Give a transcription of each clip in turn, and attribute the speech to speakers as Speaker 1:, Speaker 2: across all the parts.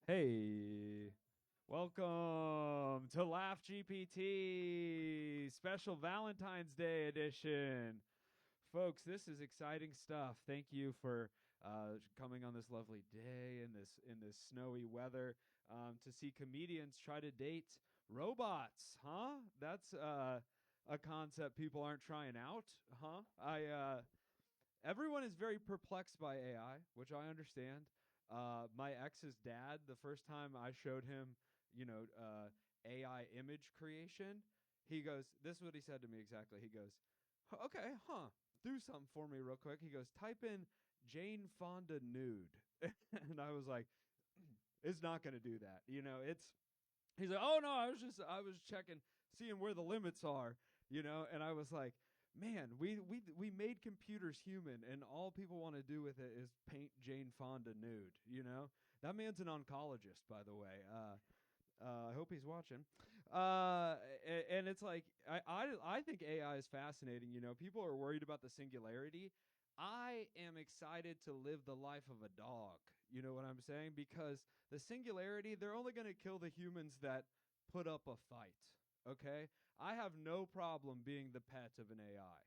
Speaker 1: Hey, welcome to laughgpt special Valentine's Day edition. Folks, this is exciting stuff. Thank you for coming on this lovely day in this snowy weather to see comedians try to date robots. Huh? That's a concept people aren't trying out. Huh? I Everyone is very perplexed by AI, which I understand. My ex's dad, the first time I showed him, you know, AI image creation, he goes, "This is what he said to me exactly." He goes, "Okay, huh? Do something for me real quick." He goes, "Type in Jane Fonda nude," and I was like, "It's not going to do that." It's he's like, "Oh no, I was checking, seeing where the limits are," and I was like, "Man, we made computers human, and all people want to do with it is paint Jane Fonda nude." That man's an oncologist, by the way. I hope he's watching. And it's like I think AI is fascinating. People are worried about the singularity. I am excited to live the life of a dog. You know what I'm saying? Because the singularity, they're only going to kill the humans that put up a fight. Okay? I have no problem being the pet of an AI.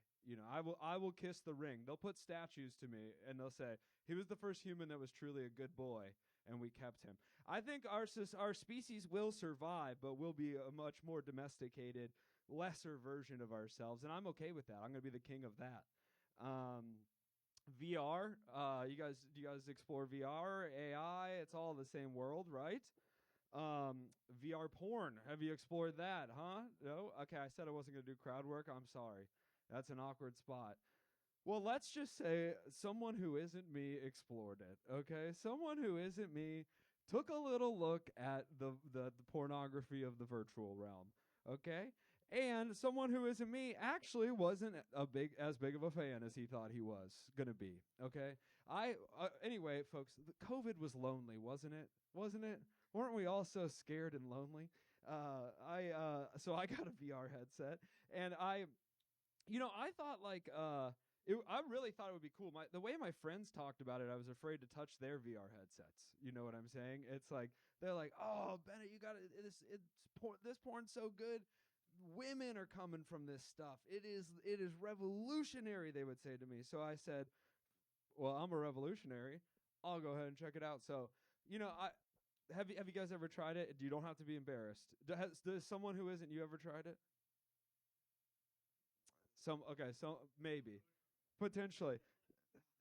Speaker 1: I will kiss the ring. They'll put statues to me and they'll say, "He was the first human that was truly a good boy and we kept him." I think our species will survive, but we'll be a much more domesticated, lesser version of ourselves, and I'm okay with that. I'm going to be the king of that. Um, VR, do you guys explore VR, AI? It's all the same world, right? VR porn. Have you explored that? Huh? No. Okay, I said I wasn't going to do crowd work. I'm sorry. That's an awkward spot. Well, let's just say someone who isn't me explored it. Okay, someone who isn't me took a little look at the pornography of the virtual realm. Okay, and someone who isn't me actually wasn't as big of a fan as he thought he was gonna be. Okay, anyway, folks, the COVID was lonely, wasn't it? Wasn't it? Weren't we all so scared and lonely? So I got a VR headset, and I thought I really thought it would be cool. The way my friends talked about it, I was afraid to touch their VR headsets. You know what I'm saying? It's like they're like, "Oh, Bennett, you got it. This porn's so good. Women are coming from this stuff. It is revolutionary." They would say to me. So I said, "Well, I'm a revolutionary. I'll go ahead and check it out." So I have you guys ever tried it? You don't have to be embarrassed. Does someone who isn't you ever tried it? So maybe. Potentially.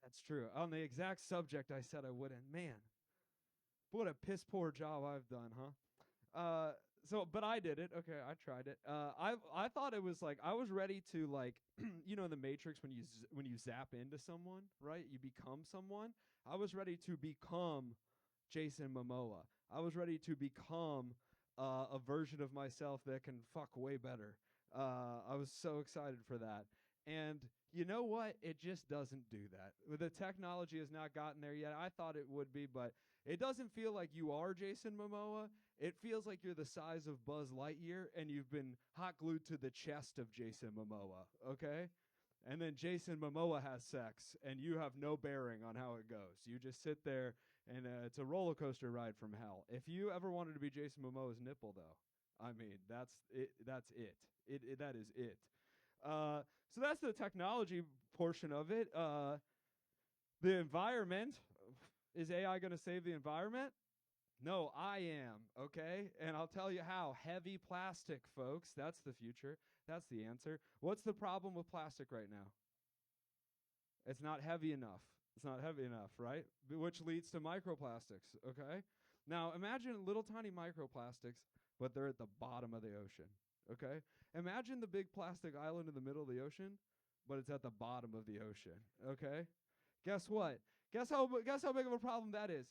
Speaker 1: That's true. On the exact subject I said I wouldn't. Man, what a piss poor job I've done, huh? But I did it. Okay, I tried it. I thought it was like I was ready to like, in the Matrix when you zap into someone, right? You become someone. I was ready to become Jason Momoa. I was ready to become a version of myself that can fuck way better. I was so excited for that. And you know what? It just doesn't do that. The technology has not gotten there yet. I thought it would be, but it doesn't feel like you are Jason Momoa. It feels like you're the size of Buzz Lightyear and you've been hot glued to the chest of Jason Momoa, okay? And then Jason Momoa has sex, and you have no bearing on how it goes. You just sit there, and it's a roller coaster ride from hell. If you ever wanted to be Jason Momoa's nipple, though, I mean, that's it. That's it. That is it. So that's the technology portion of it. The environment, is AI going to save the environment? No, I am, okay? And I'll tell you how. Heavy plastic, folks. That's the future. That's the answer. What's the problem with plastic right now? It's not heavy enough. It's not heavy enough, right? Which leads to microplastics, okay? Now, imagine little tiny microplastics, but they're at the bottom of the ocean, okay? Imagine the big plastic island in the middle of the ocean, but it's at the bottom of the ocean, okay? Guess what? Guess how big of a problem that is?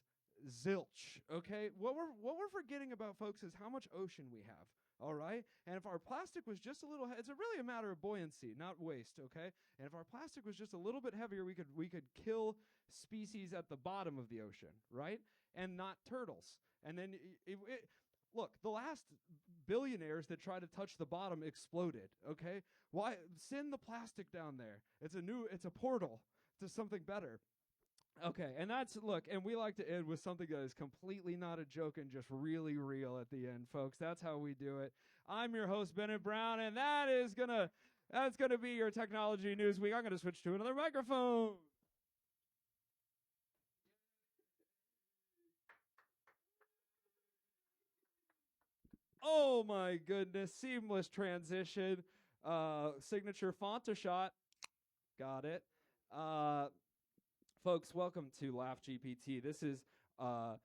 Speaker 1: Zilch. Okay, what we're forgetting about, folks, is how much ocean we have. All right, and if our plastic was just a little, it's really a matter of buoyancy, not waste. Okay, and if our plastic was just a little bit heavier, we could kill species at the bottom of the ocean, right? And not turtles. And then look, the last billionaires that tried to touch the bottom exploded. Okay, why send the plastic down there? It's a portal to something better. Okay, and and we like to end with something that is completely not a joke and just really real at the end, folks. That's how we do it. I'm your host, Bennett Brown, and that's gonna be your technology news week. I'm gonna switch to another microphone. Oh my goodness, seamless transition. Signature font to shot. Got it. Uh, Folks, welcome to Laugh GPT. This is a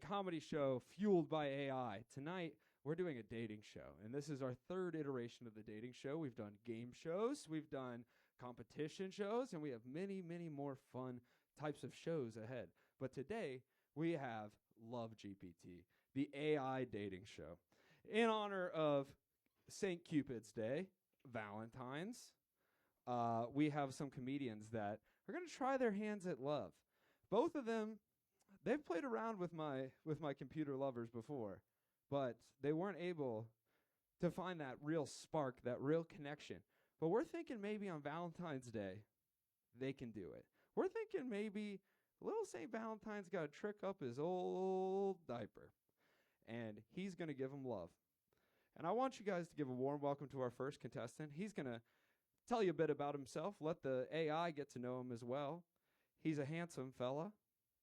Speaker 1: comedy show fueled by AI. Tonight, we're doing a dating show, and this is our third iteration of the dating show. We've done game shows, we've done competition shows, and we have many, many more fun types of shows ahead. But today, we have Love GPT, the AI dating show. In honor of St. Cupid's Day, Valentine's, we have some comedians that are going to try their hands at love. Both of them, they've played around with my computer lovers before, but they weren't able to find that real spark, that real connection. But we're thinking maybe on Valentine's Day, they can do it. We're thinking maybe little St. Valentine's got to trick up his old diaper, and he's going to give him love. And I want you guys to give a warm welcome to our first contestant. He's going to tell you a bit about himself, let the AI get to know him as well. He's a handsome fella,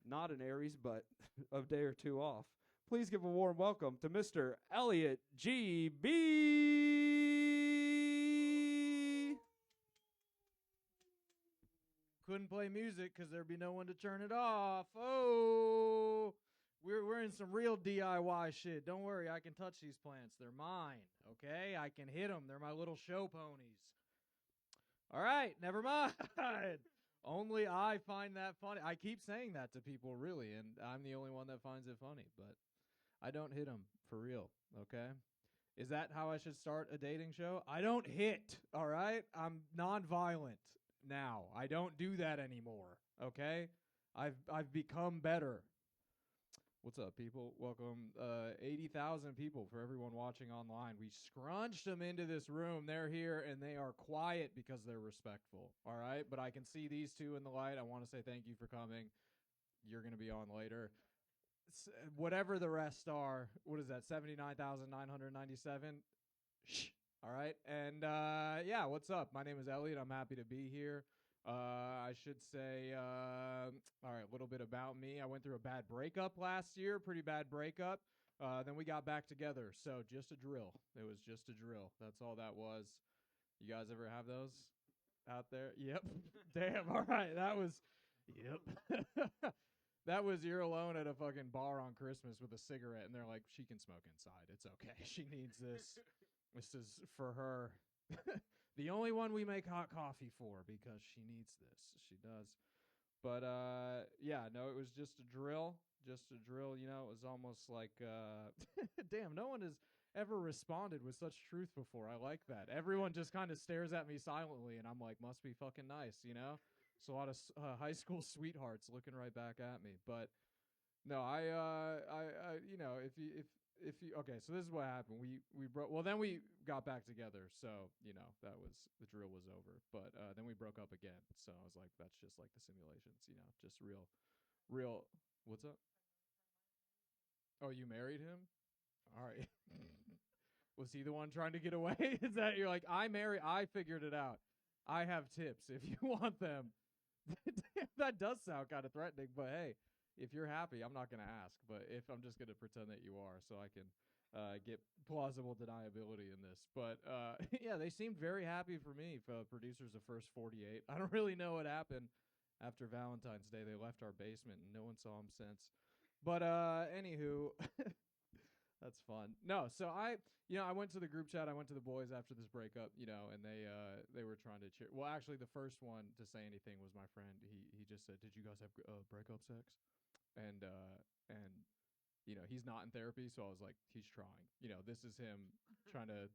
Speaker 1: not an Aries, but a day or two off. Please give a warm welcome to Mr. Elliott GB.
Speaker 2: Couldn't play music because there'd be no one to turn it off. Oh, we're in some real DIY shit. Don't worry, I can touch these plants. They're mine, okay? I can hit them. They're my little show ponies. All right, never mind. Only I find that funny. I keep saying that to people, really, and I'm the only one that finds it funny, but I don't hit them for real, okay? Is that how I should start a dating show? I don't hit, all right? I'm nonviolent now. I don't do that anymore, okay? I've become better. What's up, people? Welcome, 80,000 people for everyone watching online. We scrunched them into this room. They're here, and they are quiet because they're respectful, all right? But I can see these two in the light. I want to say thank you for coming. You're going to be on later. Whatever the rest are, what is that, 79,997? Shh. All right. And, yeah, what's up? My name is Elliott. I'm happy to be here. I should say, all right, a little bit about me. I went through a bad breakup last year, pretty bad breakup. Then we got back together. So just a drill. It was just a drill. That's all that was. You guys ever have those out there? Yep. Damn. All right. That was, yep. That was you're alone at a fucking bar on Christmas with a cigarette, and they're like, she can smoke inside. It's okay. She needs this. This is for her. The only one we make hot coffee for because she needs this. She does. But yeah, no, it was just a drill. Just a drill, you know, it was almost like damn, no one has ever responded with such truth before. I like that. Everyone just kind of stares at me silently, and I'm like, must be fucking nice, you know? It's a lot of high school sweethearts looking right back at me. But no, I you know, if you okay, so this is what happened. We broke. Well, then we got back together. So you know that was the drill was over. But then we broke up again. So I was like, that's just like the simulations, you know, just real. What's up? Oh, you married him? All right. Was he the one trying to get away? Is that you're like I figured it out. I have tips if you want them. That does sound kind of threatening, but hey, if you're happy, I'm not going to ask. But if I'm just going to pretend that you are, so I can get plausible deniability in this. But yeah, they seemed very happy for me. Producers of First 48. I don't really know what happened after Valentine's Day. They left our basement, and no one saw them since. But anywho. That's fun. No, so I went to the group chat. I went to the boys after this breakup, you know, and they were trying to cheer. Well, actually, the first one to say anything was my friend. He just said, "Did you guys have breakup sex?" And you know, he's not in therapy, so I was like, he's trying. You know, this is him trying to.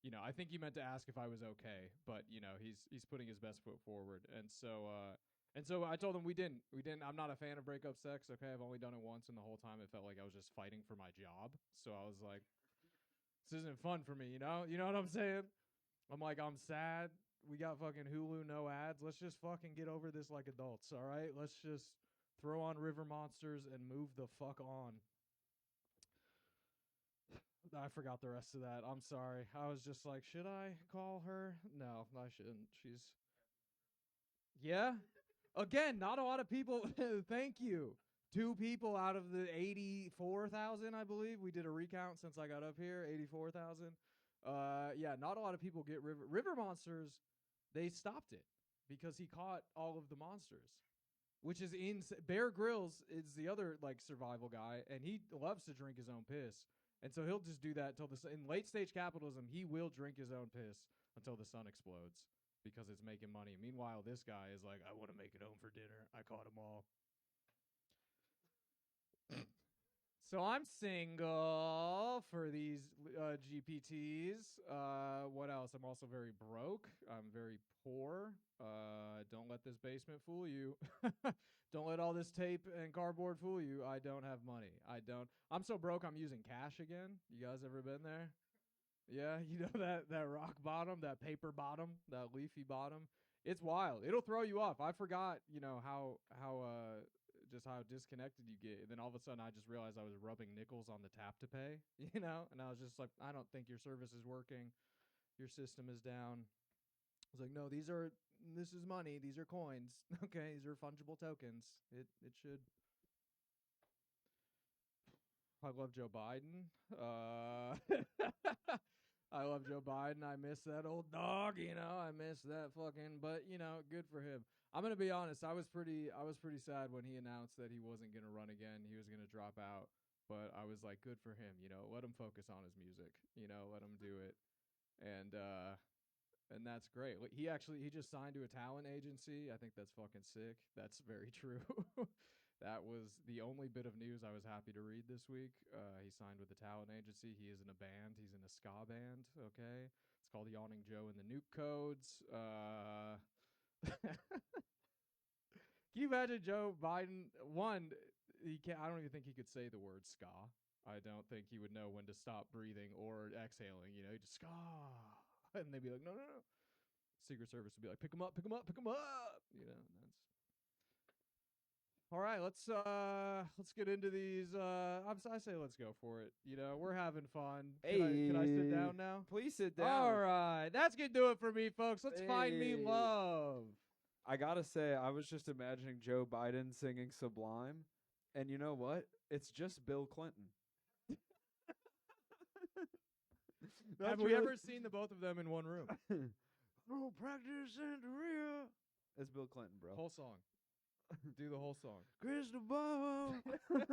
Speaker 2: You know, I think he meant to ask if I was okay, but you know, he's putting his best foot forward, and so I told him we didn't. I'm not a fan of breakup sex. Okay, I've only done it once, and the whole time it felt like I was just fighting for my job. So I was like, this isn't fun for me. You know what I'm saying? I'm like, I'm sad. We got fucking Hulu, no ads. Let's just fucking get over this like adults. All right, let's just throw on River Monsters, and move the fuck on. I forgot the rest of that. I'm sorry. I was just like, should I call her? No, I shouldn't. She's. Yeah? Again, not a lot of people. Thank you. 2 people out of the 84,000, I believe. We did a recount since I got up here. 84,000. Yeah, not a lot of people get River Monsters. They stopped it because he caught all of the monsters, which is Bear Grylls is the other like survival guy, and he loves to drink his own piss. And so he'll just do that until in late stage capitalism, he will drink his own piss until the sun explodes because it's making money. Meanwhile, this guy is like, I want to make it home for dinner. I caught them all. So I'm single for these GPTs. What else? I'm also very broke. I'm very poor. Don't let this basement fool you. Don't let all this tape and cardboard fool you. I don't have money. I'm so broke I'm using cash again. You guys ever been there? Yeah, you know that rock bottom, that paper bottom, that leafy bottom. It's wild. It'll throw you off. I forgot, how just how disconnected you get. And then all of a sudden I just realized I was rubbing nickels on the tap to pay, and I was just like, I don't think your service is working. Your system is down. I was like, no, this is money. These are coins. Okay, these are fungible tokens. It should. I love Joe Biden. I love Joe Biden. I miss that old dog, I miss that fucking, but good for him. I'm going to be honest. I was pretty sad when he announced that he wasn't going to run again. He was going to drop out, but I was like, good for him, let him focus on his music, let him do it. And that's great. He just signed to a talent agency. I think that's fucking sick. That's very true. That was the only bit of news I was happy to read this week. He signed with a talent agency. He is in a band. He's in a ska band, okay? It's called Yawning Joe and the Nuke Codes. Can you imagine Joe Biden? One, I don't even think he could say the word ska. I don't think he would know when to stop breathing or exhaling. He just ska. And they'd be like, no. Secret Service would be like, pick him up. That's... All right, let's get into these. I say let's go for it. We're having fun. Can I sit down now?
Speaker 1: Please sit down.
Speaker 2: All right, that's gonna do it for me, folks. Let's find me love.
Speaker 1: I gotta say, I was just imagining Joe Biden singing Sublime, and you know what? It's just Bill Clinton.
Speaker 2: Have we ever seen the both of them in one room?
Speaker 1: No practice in the real. It's Bill Clinton, bro.
Speaker 2: Whole song. Do the whole song.
Speaker 1: Cristobal and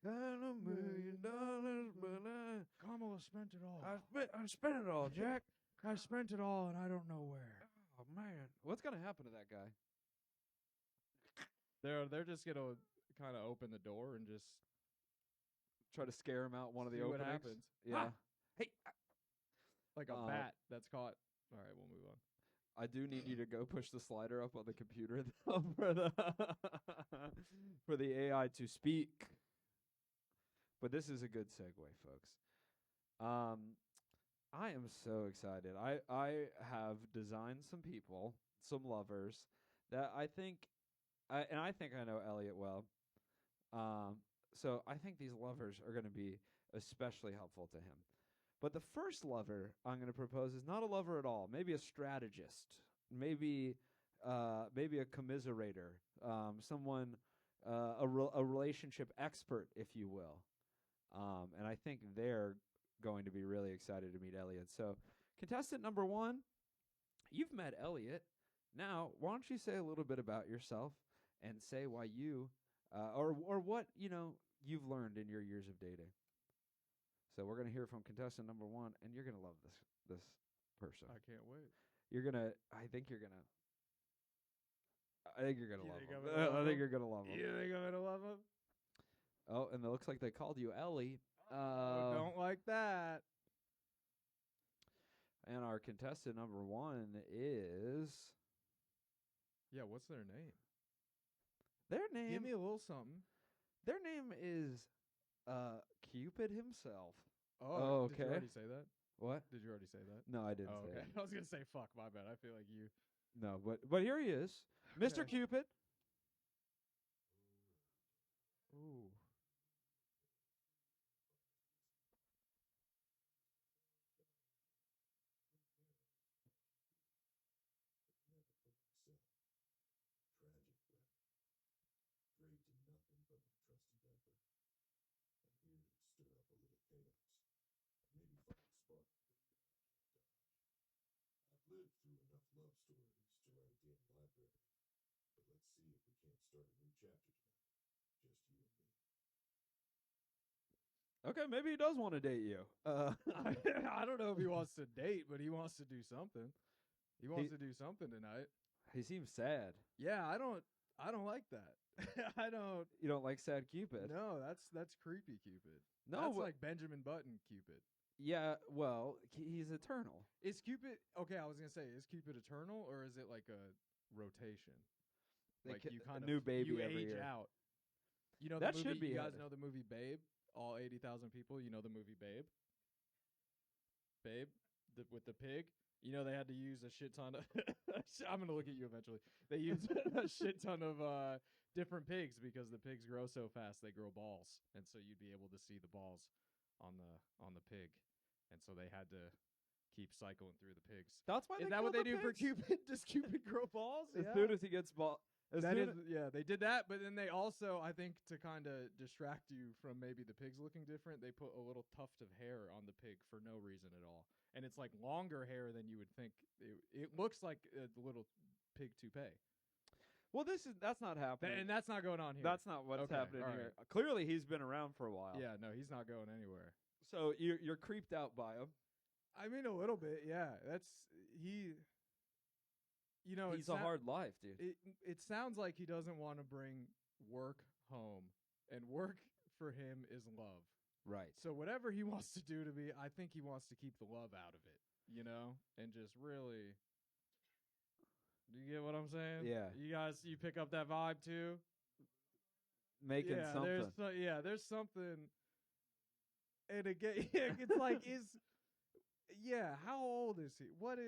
Speaker 1: $1 million, but
Speaker 2: Kamala spent it all.
Speaker 1: I spent it all, Jack.
Speaker 2: I spent it all, and I don't know where.
Speaker 1: Oh man, what's gonna happen to that guy?
Speaker 2: They're just gonna kind of open the door and just
Speaker 1: try to scare him out one of the
Speaker 2: see
Speaker 1: openings.
Speaker 2: what happens.
Speaker 1: Yeah.
Speaker 2: Hey, like a bat that's caught. All right, we'll move on.
Speaker 1: I do need you to go push the slider up on the computer though, for the AI to speak. But this is a good segue, folks. I am so excited. I have designed some people, some lovers that I think I know Elliott well. So I think these lovers are going to be especially helpful to him. But the first lover I'm going to propose is not a lover at all. Maybe a strategist. Maybe a commiserator. Someone, a relationship expert, if you will. And I think they're going to be really excited to meet Elliott. So, contestant number 1, you've met Elliott. Now, why don't you say a little bit about yourself and say why you, or what you've learned in your years of dating. So we're gonna hear from contestant number 1, and you're gonna love this person.
Speaker 2: I can't wait.
Speaker 1: I think you're gonna love him. I think you're gonna love him.
Speaker 2: You think I'm gonna love him?
Speaker 1: Oh, and it looks like they called you Ellie.
Speaker 2: Don't like that.
Speaker 1: And our contestant number 1 is...
Speaker 2: Yeah, what's their name?
Speaker 1: Their name...
Speaker 2: Give me a little something.
Speaker 1: Their name is Cupid himself.
Speaker 2: Oh,
Speaker 1: okay.
Speaker 2: Did you already say that?
Speaker 1: What?
Speaker 2: Did you already say that?
Speaker 1: No, I didn't say
Speaker 2: okay.
Speaker 1: it.
Speaker 2: I was going to say, fuck, my bad. I feel like you...
Speaker 1: No, but here he is. Mr. Cupid.
Speaker 2: Ooh.
Speaker 3: Tragic, Bennett. Draped in nothing but my trusty diaper. And here it stood up a little chaos. And maybe find a spark of glee that I can't dodge. I've lived through enough love stories to write a damn library. But let's see if we can't start a new chapter tonight. Just you and me.
Speaker 1: Okay, maybe he does want to date you.
Speaker 2: I don't know if he wants to date, but he wants to do something. He wants to do something tonight.
Speaker 1: He seems sad.
Speaker 2: Yeah, I don't like that. I don't.
Speaker 1: You don't like sad Cupid?
Speaker 2: No, that's creepy Cupid.
Speaker 1: No,
Speaker 2: that's
Speaker 1: but-
Speaker 2: like Benjamin Button Cupid.
Speaker 1: Yeah, well, he's eternal.
Speaker 2: Is Cupid okay? I was gonna say, is Cupid eternal or is it like a rotation? Like you kind
Speaker 1: a new
Speaker 2: of
Speaker 1: baby
Speaker 2: you
Speaker 1: every
Speaker 2: age
Speaker 1: year.
Speaker 2: out. You know
Speaker 1: That
Speaker 2: the movie,
Speaker 1: should be
Speaker 2: you guys
Speaker 1: it.
Speaker 2: know the movie Babe? All 80,000 people. You know the movie Babe? Babe, with the pig. You know they had to use a shit ton of. I'm gonna look at you eventually. They used a shit ton of different pigs because the pigs grow so fast they grow balls, and so you'd be able to see the balls on the pig, and so they had to keep cycling through the pigs.
Speaker 1: That's why
Speaker 2: Is that what they do for
Speaker 1: Cupid?
Speaker 2: Cupid? Does Cupid grow balls?
Speaker 1: As soon as he gets ball,
Speaker 2: Yeah, they did that, but then they also, I think, to kind of distract you from maybe the pigs looking different, they put a little tuft of hair on the pig for no reason at all, and it's like longer hair than you would think. It looks like a little pig toupee.
Speaker 1: Well, that's not happening.
Speaker 2: And that's not going on here.
Speaker 1: That's not what's
Speaker 2: Okay,
Speaker 1: happening
Speaker 2: all
Speaker 1: here. Clearly, he's been around for a while.
Speaker 2: Yeah, no, he's not going anywhere.
Speaker 1: So you're creeped out by him.
Speaker 2: I mean, a little bit, yeah. That's he. You know,
Speaker 1: He's a hard life, dude.
Speaker 2: It sounds like he doesn't want to bring work home, and work for him is love.
Speaker 1: Right.
Speaker 2: So whatever he wants to do to me, I think he wants to keep the love out of it, you know, and just really. Do you get what I'm saying?
Speaker 1: Yeah.
Speaker 2: You guys, you pick up that vibe too.
Speaker 1: Making something.
Speaker 2: There's something. And again, it's like how old is he? What's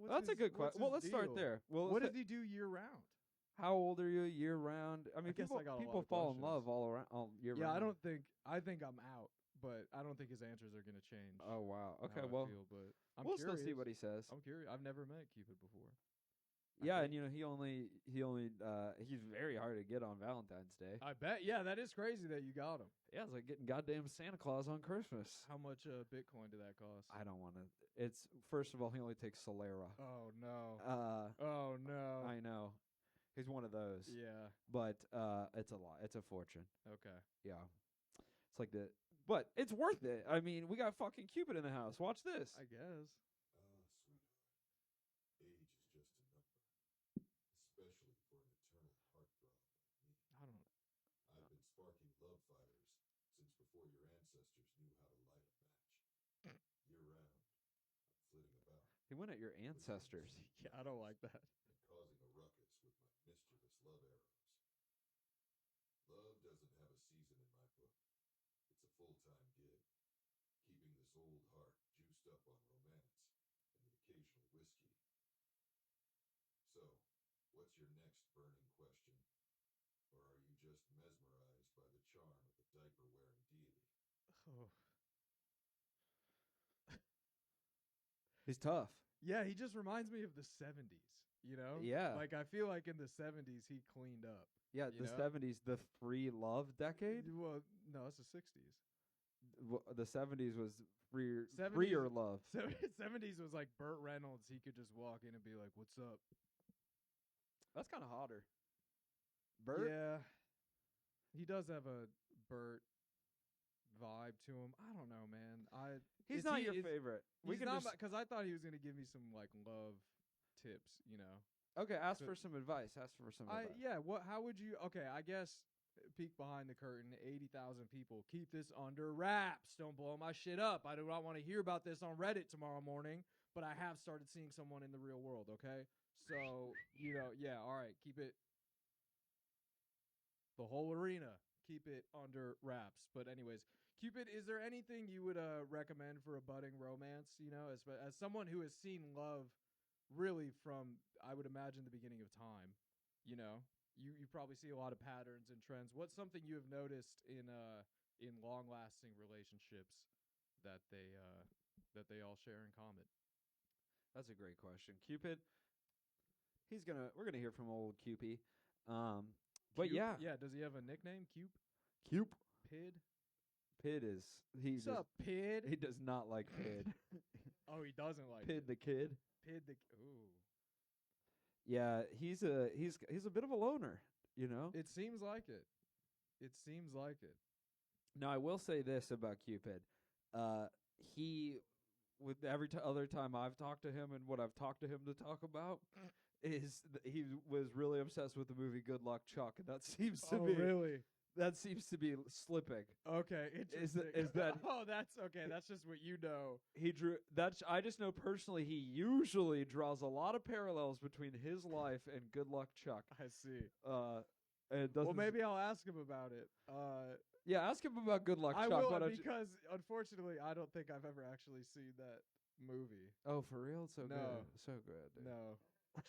Speaker 1: That's a good question. Well, let's start
Speaker 2: deal?
Speaker 1: there. Well,
Speaker 2: What does he do year round?
Speaker 1: How old are you year round? I mean,
Speaker 2: guess I got a lot
Speaker 1: people
Speaker 2: of
Speaker 1: fall in
Speaker 2: questions.
Speaker 1: love all year
Speaker 2: Yeah,
Speaker 1: round.
Speaker 2: I think I'm out, but I don't think his answers are going to change.
Speaker 1: Oh wow.
Speaker 2: how
Speaker 1: Okay.
Speaker 2: I
Speaker 1: Well,
Speaker 2: feel, but I'm
Speaker 1: we'll
Speaker 2: curious.
Speaker 1: still see what he says.
Speaker 2: I'm curious. I've never met Cupid before.
Speaker 1: Yeah, and you know he's very hard to get on Valentine's Day.
Speaker 2: I bet. Yeah, that is crazy that you got him.
Speaker 1: Yeah, it's like getting goddamn Santa Claus on Christmas.
Speaker 2: How much Bitcoin did that cost?
Speaker 1: I don't want to. It's first of all, he only takes Solera.
Speaker 2: Oh no.
Speaker 1: Oh
Speaker 2: no.
Speaker 1: I know, he's one of those.
Speaker 2: Yeah.
Speaker 1: But it's a lot. It's a fortune.
Speaker 2: Okay.
Speaker 1: Yeah, it's like but it's worth it. I mean, we got fucking Cupid in the house. Watch this.
Speaker 2: I guess.
Speaker 3: Sweetheart. Age is just a number. Especially for an eternal heartthrob like me.
Speaker 2: I don't.
Speaker 3: I've been sparking love fires since before your ancestors knew how to light a match. Year round, I'm flitting about.
Speaker 1: He went at your ancestors.
Speaker 2: Yeah, I don't like that.
Speaker 3: And causing a ruckus with my mischievous love arrows. Love doesn't have a season in my book. It's a full-time gig. Keeping this old heart juiced up on romance and the occasional whiskey. So, what's your next burning question? Or are you just mesmerized by the charm of the diaper-wearing deity?
Speaker 2: Oh.
Speaker 1: He's tough.
Speaker 2: Yeah, he just reminds me of the 70s, you know?
Speaker 1: Yeah.
Speaker 2: Like, I feel like in the 70s, he cleaned up.
Speaker 1: Yeah,
Speaker 2: You
Speaker 1: the
Speaker 2: know?
Speaker 1: 70s, the free love decade.
Speaker 2: Well, no, it's the 60s.
Speaker 1: The 70s was freer
Speaker 2: 70s
Speaker 1: freer love.
Speaker 2: 70s was like Burt Reynolds. He could just walk in and be like, "What's up?"
Speaker 1: That's kind of hotter. Bert.
Speaker 2: Yeah. He does have a Burt vibe to him. I don't know, man.
Speaker 1: He's not your favorite. We
Speaker 2: He's
Speaker 1: can
Speaker 2: not
Speaker 1: just
Speaker 2: because I thought he was going to give me some like love tips, you know.
Speaker 1: okay. Ask
Speaker 2: so-
Speaker 1: for some advice. Ask for some advice.
Speaker 2: Yeah, how would you okay, I guess peek behind the curtain, 80,000 people. Keep this under wraps. Don't blow my shit up. I do not want to hear about this on Reddit tomorrow morning, but I have started seeing someone in the real world, okay? So, you know, yeah, all right, keep it the whole arena. Keep it under wraps. But anyways, Cupid, is there anything you would recommend for a budding romance, you know, as someone who has seen love really from I would imagine the beginning of time, you know? you probably see a lot of patterns and trends. What's something you have noticed in long-lasting relationships that they all share in common?
Speaker 1: That's a great question. Cupid, we're gonna hear from old Cupid. But
Speaker 2: Cube?
Speaker 1: yeah,
Speaker 2: Yeah. Does he have a nickname?
Speaker 1: Cupid.
Speaker 2: Pid.
Speaker 1: Pid is
Speaker 2: What's up, Pid?
Speaker 1: he does not like Pid.
Speaker 2: Oh, he doesn't like
Speaker 1: Pid the kid.
Speaker 2: Pid the. Ooh.
Speaker 1: Yeah, he's a bit of a loner, you know.
Speaker 2: It seems like it. It seems like it.
Speaker 1: Now I will say this about Cupid, he with other time I've talked to him and what I've talked to him to talk about is he was really obsessed with the movie Good Luck Chuck, and that seems to be
Speaker 2: really?
Speaker 1: that seems to be slipping.
Speaker 2: Okay, interesting.
Speaker 1: Is that
Speaker 2: oh, that's okay. That's just what you know.
Speaker 1: he drew? That's I just know personally. He usually draws a lot of parallels between his life and Good Luck Chuck.
Speaker 2: I see.
Speaker 1: And doesn't
Speaker 2: Well, maybe I'll ask him about it.
Speaker 1: yeah, ask him about Good Luck
Speaker 2: I
Speaker 1: Chuck.
Speaker 2: will because unfortunately, I don't think I've ever actually seen that movie.
Speaker 1: Oh, for real? It's so
Speaker 2: No.
Speaker 1: good, so good. Dude.
Speaker 2: No.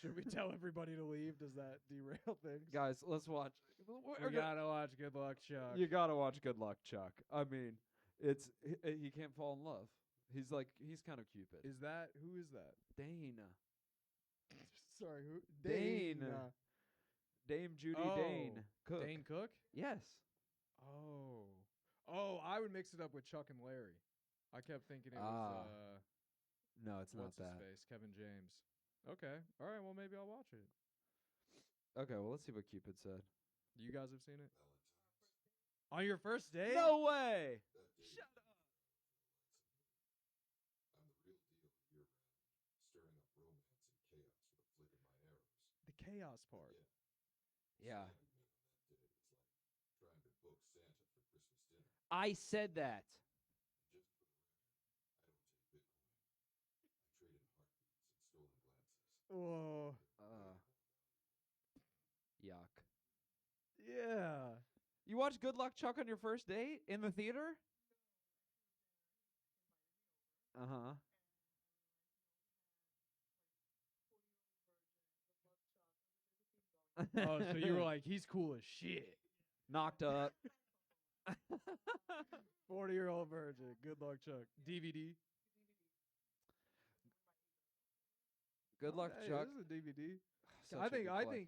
Speaker 2: Should we tell everybody to leave? Does that derail things?
Speaker 1: Guys, let's watch.
Speaker 2: We gotta watch Good Luck Chuck.
Speaker 1: You gotta watch Good Luck Chuck. I mean, he can't fall in love. He's kind of Cupid.
Speaker 2: Who is that?
Speaker 1: Dana.
Speaker 2: Sorry, who?
Speaker 1: Dane. Dame Judy Dane Cook.
Speaker 2: Dane Cook?
Speaker 1: Yes.
Speaker 2: Oh, I would mix it up with Chuck and Larry. I kept thinking it was
Speaker 1: No, it's
Speaker 2: what's
Speaker 1: not
Speaker 2: his
Speaker 1: that.
Speaker 2: face? Kevin James. Okay. All right, well maybe I'll watch it.
Speaker 1: Okay, well let's see what Cupid said.
Speaker 2: You guys have seen it?
Speaker 3: Valentine's.
Speaker 2: On your first date?
Speaker 1: No way.
Speaker 3: That day,
Speaker 1: Shut up.
Speaker 3: I'm the real deal year-round, stirring up romance and chaos with a flick of my arrows.
Speaker 2: The chaos part.
Speaker 1: Yeah.
Speaker 3: Slapping me on that day is like trying to book Santa for Christmas dinner.
Speaker 1: I said that.
Speaker 3: Just for the record, I don't take Bitcoin. I trade in heartbeats and stolen glances.
Speaker 2: Oh.
Speaker 1: Yuck.
Speaker 2: Yeah.
Speaker 1: You watched Good Luck Chuck on your first date in the theater? Uh-huh.
Speaker 2: Oh, so you were like, he's cool as shit.
Speaker 1: Knocked up.
Speaker 2: 40-year-old virgin. Good Luck Chuck. DVD.
Speaker 1: Good Luck
Speaker 2: Hey,
Speaker 1: Chuck.
Speaker 2: This is a DVD.
Speaker 1: Such
Speaker 2: I
Speaker 1: a
Speaker 2: think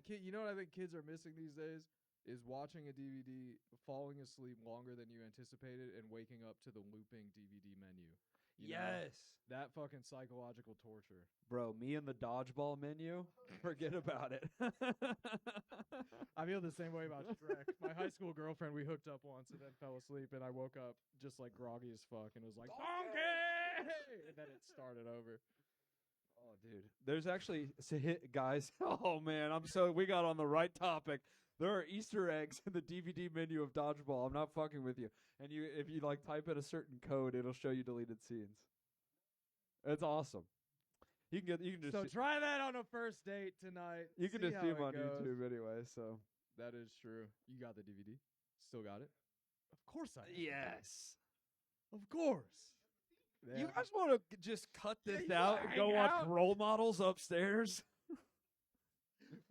Speaker 1: good
Speaker 2: you know what I think kids are missing these days is watching a DVD, falling asleep longer than you anticipated, and waking up to the looping DVD menu. You know?
Speaker 1: Yes.
Speaker 2: That fucking psychological torture.
Speaker 1: Bro, me and the dodgeball menu, forget about it.
Speaker 2: I feel the same way about Shrek. My high school girlfriend, we hooked up once and then fell asleep, and I woke up just like groggy as fuck and was like, donkey! And then it started over.
Speaker 1: Oh, dude. There's actually, guys, oh, man, we got on the right topic. There are Easter eggs in the DVD menu of Dodgeball. I'm not fucking with you. And if you like type in a certain code, it'll show you deleted scenes. It's awesome. You can just
Speaker 2: Try that on a first date tonight.
Speaker 1: You can just see
Speaker 2: how
Speaker 1: them
Speaker 2: it
Speaker 1: on
Speaker 2: goes.
Speaker 1: YouTube anyway. So
Speaker 2: That is true. You got the DVD? Still got it? Of course I do.
Speaker 1: yes.
Speaker 2: Of course.
Speaker 1: You
Speaker 2: Yeah.
Speaker 1: guys want to just cut this
Speaker 2: you
Speaker 1: out
Speaker 2: wanna
Speaker 1: and go
Speaker 2: hang
Speaker 1: watch
Speaker 2: out?
Speaker 1: role models upstairs?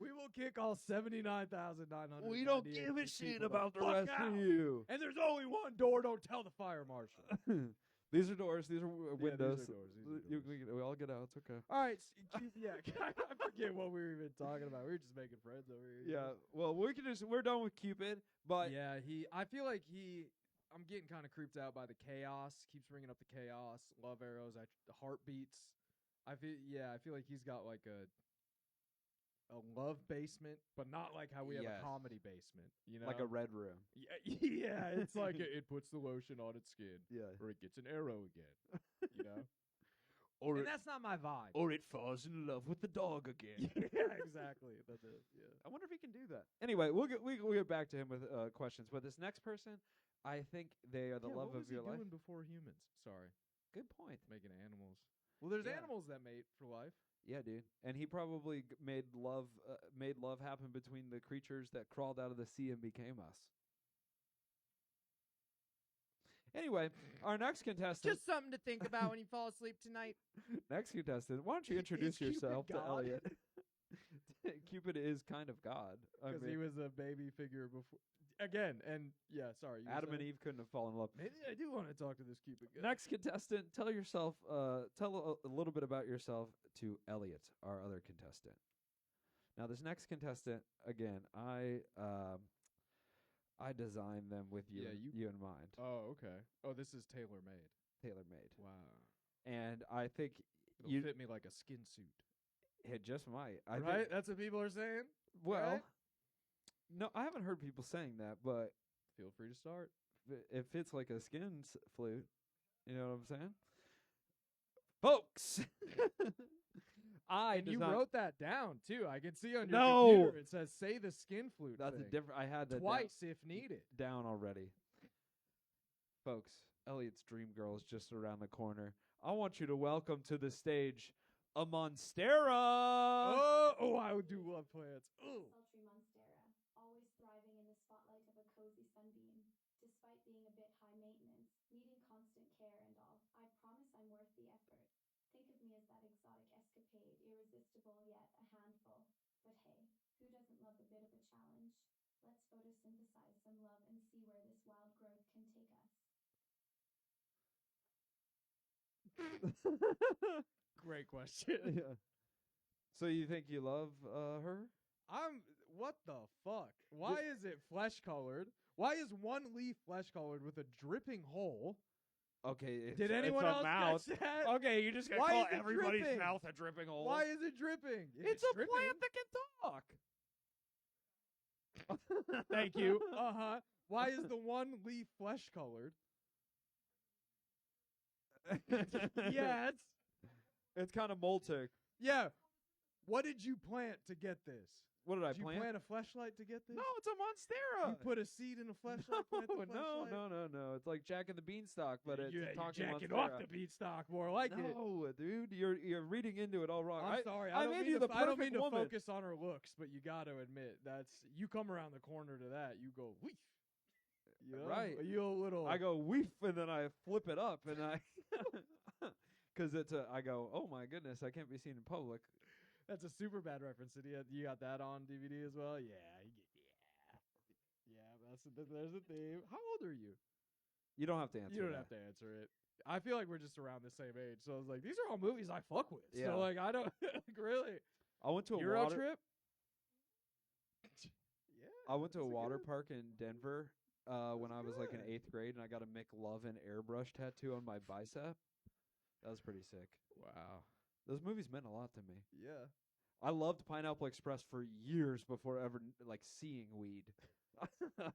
Speaker 2: We will kick all 79,900.
Speaker 1: We don't give a shit about the
Speaker 2: fuck
Speaker 1: rest
Speaker 2: out.
Speaker 1: of you.
Speaker 2: And there's only one door. Don't tell the fire marshal.
Speaker 1: These are doors. These are windows.
Speaker 2: these are doors, these are doors.
Speaker 1: We all get out. It's okay.
Speaker 2: All right. Yeah. I forget what we were even talking about. We were just making friends over here.
Speaker 1: Yeah. Well, we're done with Cupid, but
Speaker 2: Yeah. I feel like I'm getting kind of creeped out by the chaos. Keeps bringing up the chaos, love arrows, the heartbeats. I feel like he's got like a love basement, but not like how we have
Speaker 1: Yes.
Speaker 2: a comedy basement. You know,
Speaker 1: like a red room.
Speaker 2: yeah. It's like it puts the lotion on its skin,
Speaker 1: Yeah.
Speaker 2: or it gets an arrow again. You know,
Speaker 1: Or
Speaker 2: and that's not my vibe.
Speaker 1: or it falls in love with the dog again.
Speaker 2: Yeah, exactly. That's it. Yeah.
Speaker 1: I wonder if he can do that. Anyway, we'll get back to him with questions. But this next person, I think they are the love of your life.
Speaker 2: Doing before humans? Sorry,
Speaker 1: Good point.
Speaker 2: making animals. Well, there's
Speaker 1: Yeah.
Speaker 2: animals that mate for life.
Speaker 1: Yeah, dude. And he probably made love happen between the creatures that crawled out of the sea and became us. Anyway, our next contestant.
Speaker 2: Just something to think about when you fall asleep tonight.
Speaker 1: Next contestant. Why don't you introduce
Speaker 2: Cupid
Speaker 1: yourself to
Speaker 2: God?
Speaker 1: Elliott? Cupid is kind of God. I
Speaker 2: Because
Speaker 1: mean,
Speaker 2: he was a baby figure before. Again, and yeah, sorry. you were
Speaker 1: Adam and
Speaker 2: saying?
Speaker 1: Eve couldn't have fallen in love.
Speaker 2: Maybe I do want to talk to this Cupid guy.
Speaker 1: Next contestant, tell yourself, tell a little bit about yourself to Elliott, our other contestant. Now, this next contestant, again, I designed them with you,
Speaker 2: Yeah,
Speaker 1: you in mind,
Speaker 2: Oh, okay. Oh, this is tailor made.
Speaker 1: tailor made,
Speaker 2: Wow.
Speaker 1: and I think
Speaker 2: It'll
Speaker 1: you
Speaker 2: fit me like a skin suit.
Speaker 1: it just might. I
Speaker 2: Right?
Speaker 1: think,
Speaker 2: That's what people are saying.
Speaker 1: well,
Speaker 2: right?
Speaker 1: no, I haven't heard people saying that, but
Speaker 2: Feel free to start.
Speaker 1: it fits like a skin flute. You know what I'm saying, folks?
Speaker 2: And you wrote that down too. I can see on your
Speaker 1: No!
Speaker 2: computer it says "say the skin flute."
Speaker 1: That's a
Speaker 2: thing.
Speaker 1: different. I had that
Speaker 2: Twice if needed.
Speaker 1: down already. Folks, Elliott's dream girl is just around the corner. I want you to welcome to the stage a Monstera.
Speaker 2: Oh, I do love plants. Oh.
Speaker 4: Sultry Monstera, always thriving in the spotlight of a cozy sunbeam. Despite being a bit high maintenance, needing constant care and all, I promise I'm worth the effort. Think of me as that exotic escapade, irresistible yet a handful. But hey, who doesn't love a bit of a challenge? Let's photosynthesize some love and see where this wild growth can take us.
Speaker 2: Great question.
Speaker 1: Yeah. So you think you love her?
Speaker 2: What the fuck? Why is it flesh colored? Why is one leaf flesh colored with a dripping hole?
Speaker 1: Okay.
Speaker 2: Did anyone else catch that?
Speaker 1: Okay, you just gotta
Speaker 2: Why
Speaker 1: call
Speaker 2: is it
Speaker 1: everybody's
Speaker 2: dripping?
Speaker 1: mouth a dripping hole.
Speaker 2: Why is it dripping? If
Speaker 1: It's a
Speaker 2: dripping,
Speaker 1: plant that can talk.
Speaker 2: Thank you. Uh-huh. Why is the one leaf flesh colored? Yes.
Speaker 1: It's kind of molting.
Speaker 2: Yeah. What did you plant to get this?
Speaker 1: What did I
Speaker 2: Did you plant a fleshlight to get this?
Speaker 1: No, it's a Monstera.
Speaker 2: You put a seed in a fleshlight. plant the
Speaker 1: No,
Speaker 2: fleshlight?
Speaker 1: no. It's like Jack and the Beanstalk, but it's
Speaker 2: You're
Speaker 1: talking
Speaker 2: jacking
Speaker 1: Monstera.
Speaker 2: off the beanstalk more like it.
Speaker 1: No, dude, you're reading into it all wrong.
Speaker 2: I'm sorry.
Speaker 1: I made you the
Speaker 2: I don't
Speaker 1: perfect
Speaker 2: mean to
Speaker 1: woman.
Speaker 2: focus on her looks, but you got to admit you come around the corner to that, you go weef. You know?
Speaker 1: Right.
Speaker 2: You a little.
Speaker 1: I go weef, and then I flip it up, and I, because I go, oh my goodness, I can't be seen in public.
Speaker 2: That's a super bad reference. You got that on DVD as well? Yeah. There's a theme. How old are you?
Speaker 1: You don't have to answer.
Speaker 2: You don't
Speaker 1: that.
Speaker 2: have to answer it. I feel like we're just around the same age, so I was like, these are all movies I fuck with.
Speaker 1: Yeah.
Speaker 2: So like, I don't like really.
Speaker 1: I went to a
Speaker 2: Euro
Speaker 1: water
Speaker 2: trip. Yeah.
Speaker 1: I went to a
Speaker 2: that's
Speaker 1: water
Speaker 2: good.
Speaker 1: park in Denver when I was like in
Speaker 2: good.
Speaker 1: 8th grade, and I got a McLovin airbrush tattoo on my bicep. That was pretty sick.
Speaker 2: Wow.
Speaker 1: Those movies meant a lot to me.
Speaker 2: Yeah.
Speaker 1: I loved Pineapple Express for years before ever like seeing weed.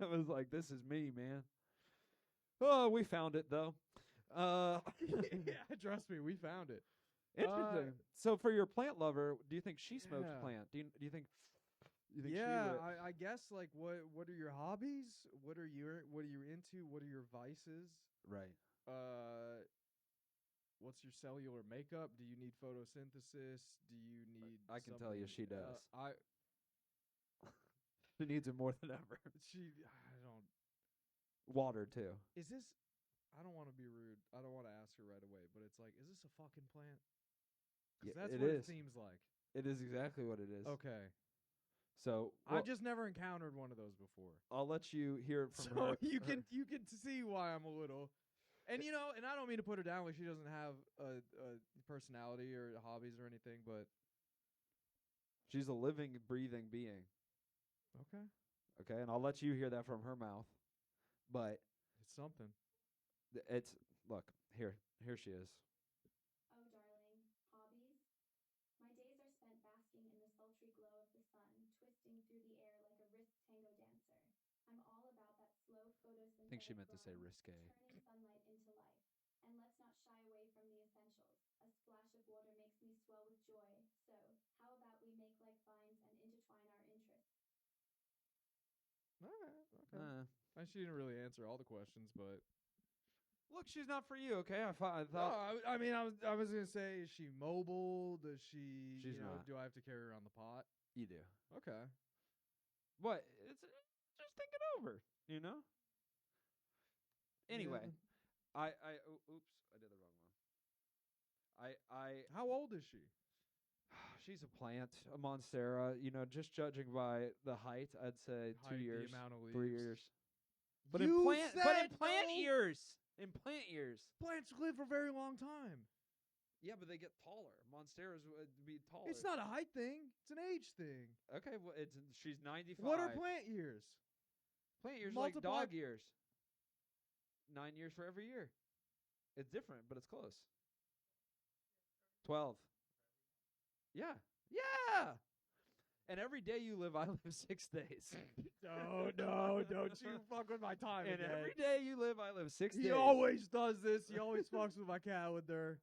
Speaker 1: I was like, this is me, man. Oh, we found it though.
Speaker 2: Yeah, trust me, we found it.
Speaker 1: Interesting. So for your plant lover, do you think she smokes
Speaker 2: Yeah.
Speaker 1: plant? Do you think
Speaker 2: Yeah,
Speaker 1: she would?
Speaker 2: I guess like what are your hobbies? What are you into? What are your vices?
Speaker 1: Right.
Speaker 2: What's your cellular makeup? Do you need photosynthesis? Do you need
Speaker 1: I can tell you she
Speaker 2: something-
Speaker 1: does. She needs it more than ever.
Speaker 2: I don't.
Speaker 1: Water too.
Speaker 2: Is this? I don't want to be rude. I don't want to ask her right away, but it's like, is this a fucking plant? 'Cause
Speaker 1: Yeah,
Speaker 2: that's
Speaker 1: it
Speaker 2: what
Speaker 1: is.
Speaker 2: it seems like.
Speaker 1: It is exactly what it is.
Speaker 2: Okay.
Speaker 1: So
Speaker 2: I've just never encountered one of those before.
Speaker 1: I'll let you hear it from
Speaker 2: So
Speaker 1: her.
Speaker 2: you can see why I'm a little, and and I don't mean to put her down like she doesn't have a personality or hobbies or anything, but
Speaker 1: She's a living, breathing being.
Speaker 2: okay,
Speaker 1: Okay, and I'll let you hear that from her mouth. But
Speaker 2: it's something.
Speaker 1: it's look here she is.
Speaker 4: Oh, darling, hobbies? My days are spent basking in the sultry glow of the sun, twisting through the air like a wrist tango dancer. I'm all about that slow photosynthetic
Speaker 1: I think she meant to say
Speaker 4: grind,
Speaker 1: risque.
Speaker 4: turning sunlight into life. And let's not shy away from the essentials. A splash of water makes me swell with joy. So, how about we make like vines and intertwine our interests?
Speaker 2: All right, okay. She didn't really answer all the questions, but
Speaker 1: Look, she's not for you. Okay, I thought.
Speaker 2: no, I mean, I was gonna say, is she mobile? Does she?
Speaker 1: She's not.
Speaker 2: Do I have to carry her around the pot?
Speaker 1: You do.
Speaker 2: Okay.
Speaker 1: What? It's just think it over. You know. Anyway, oops, I did the wrong one. I
Speaker 2: How old is she?
Speaker 1: She's a plant, a monstera. You know, just judging by the height, I'd say 2
Speaker 2: Height,
Speaker 1: years,
Speaker 2: the amount of
Speaker 1: 3
Speaker 2: leaves.
Speaker 1: years. But
Speaker 2: You
Speaker 1: in plant,
Speaker 2: said no.
Speaker 1: years, in plant years.
Speaker 2: Plants live for a very long time.
Speaker 1: Yeah, but they get taller. Monsteras would be taller.
Speaker 2: It's not a height thing. It's an age thing.
Speaker 1: Okay, well, she's 95.
Speaker 2: What are plant years?
Speaker 1: Plant years?
Speaker 2: Multiply-
Speaker 1: Like dog years. 9 years for every year. It's different, but it's close. 12. Yeah. Yeah. And every day you live, I live 6 days.
Speaker 2: No, don't you fuck with my time.
Speaker 1: And every day you live, I live 6 days.
Speaker 2: He always does this. He always fucks with my calendar.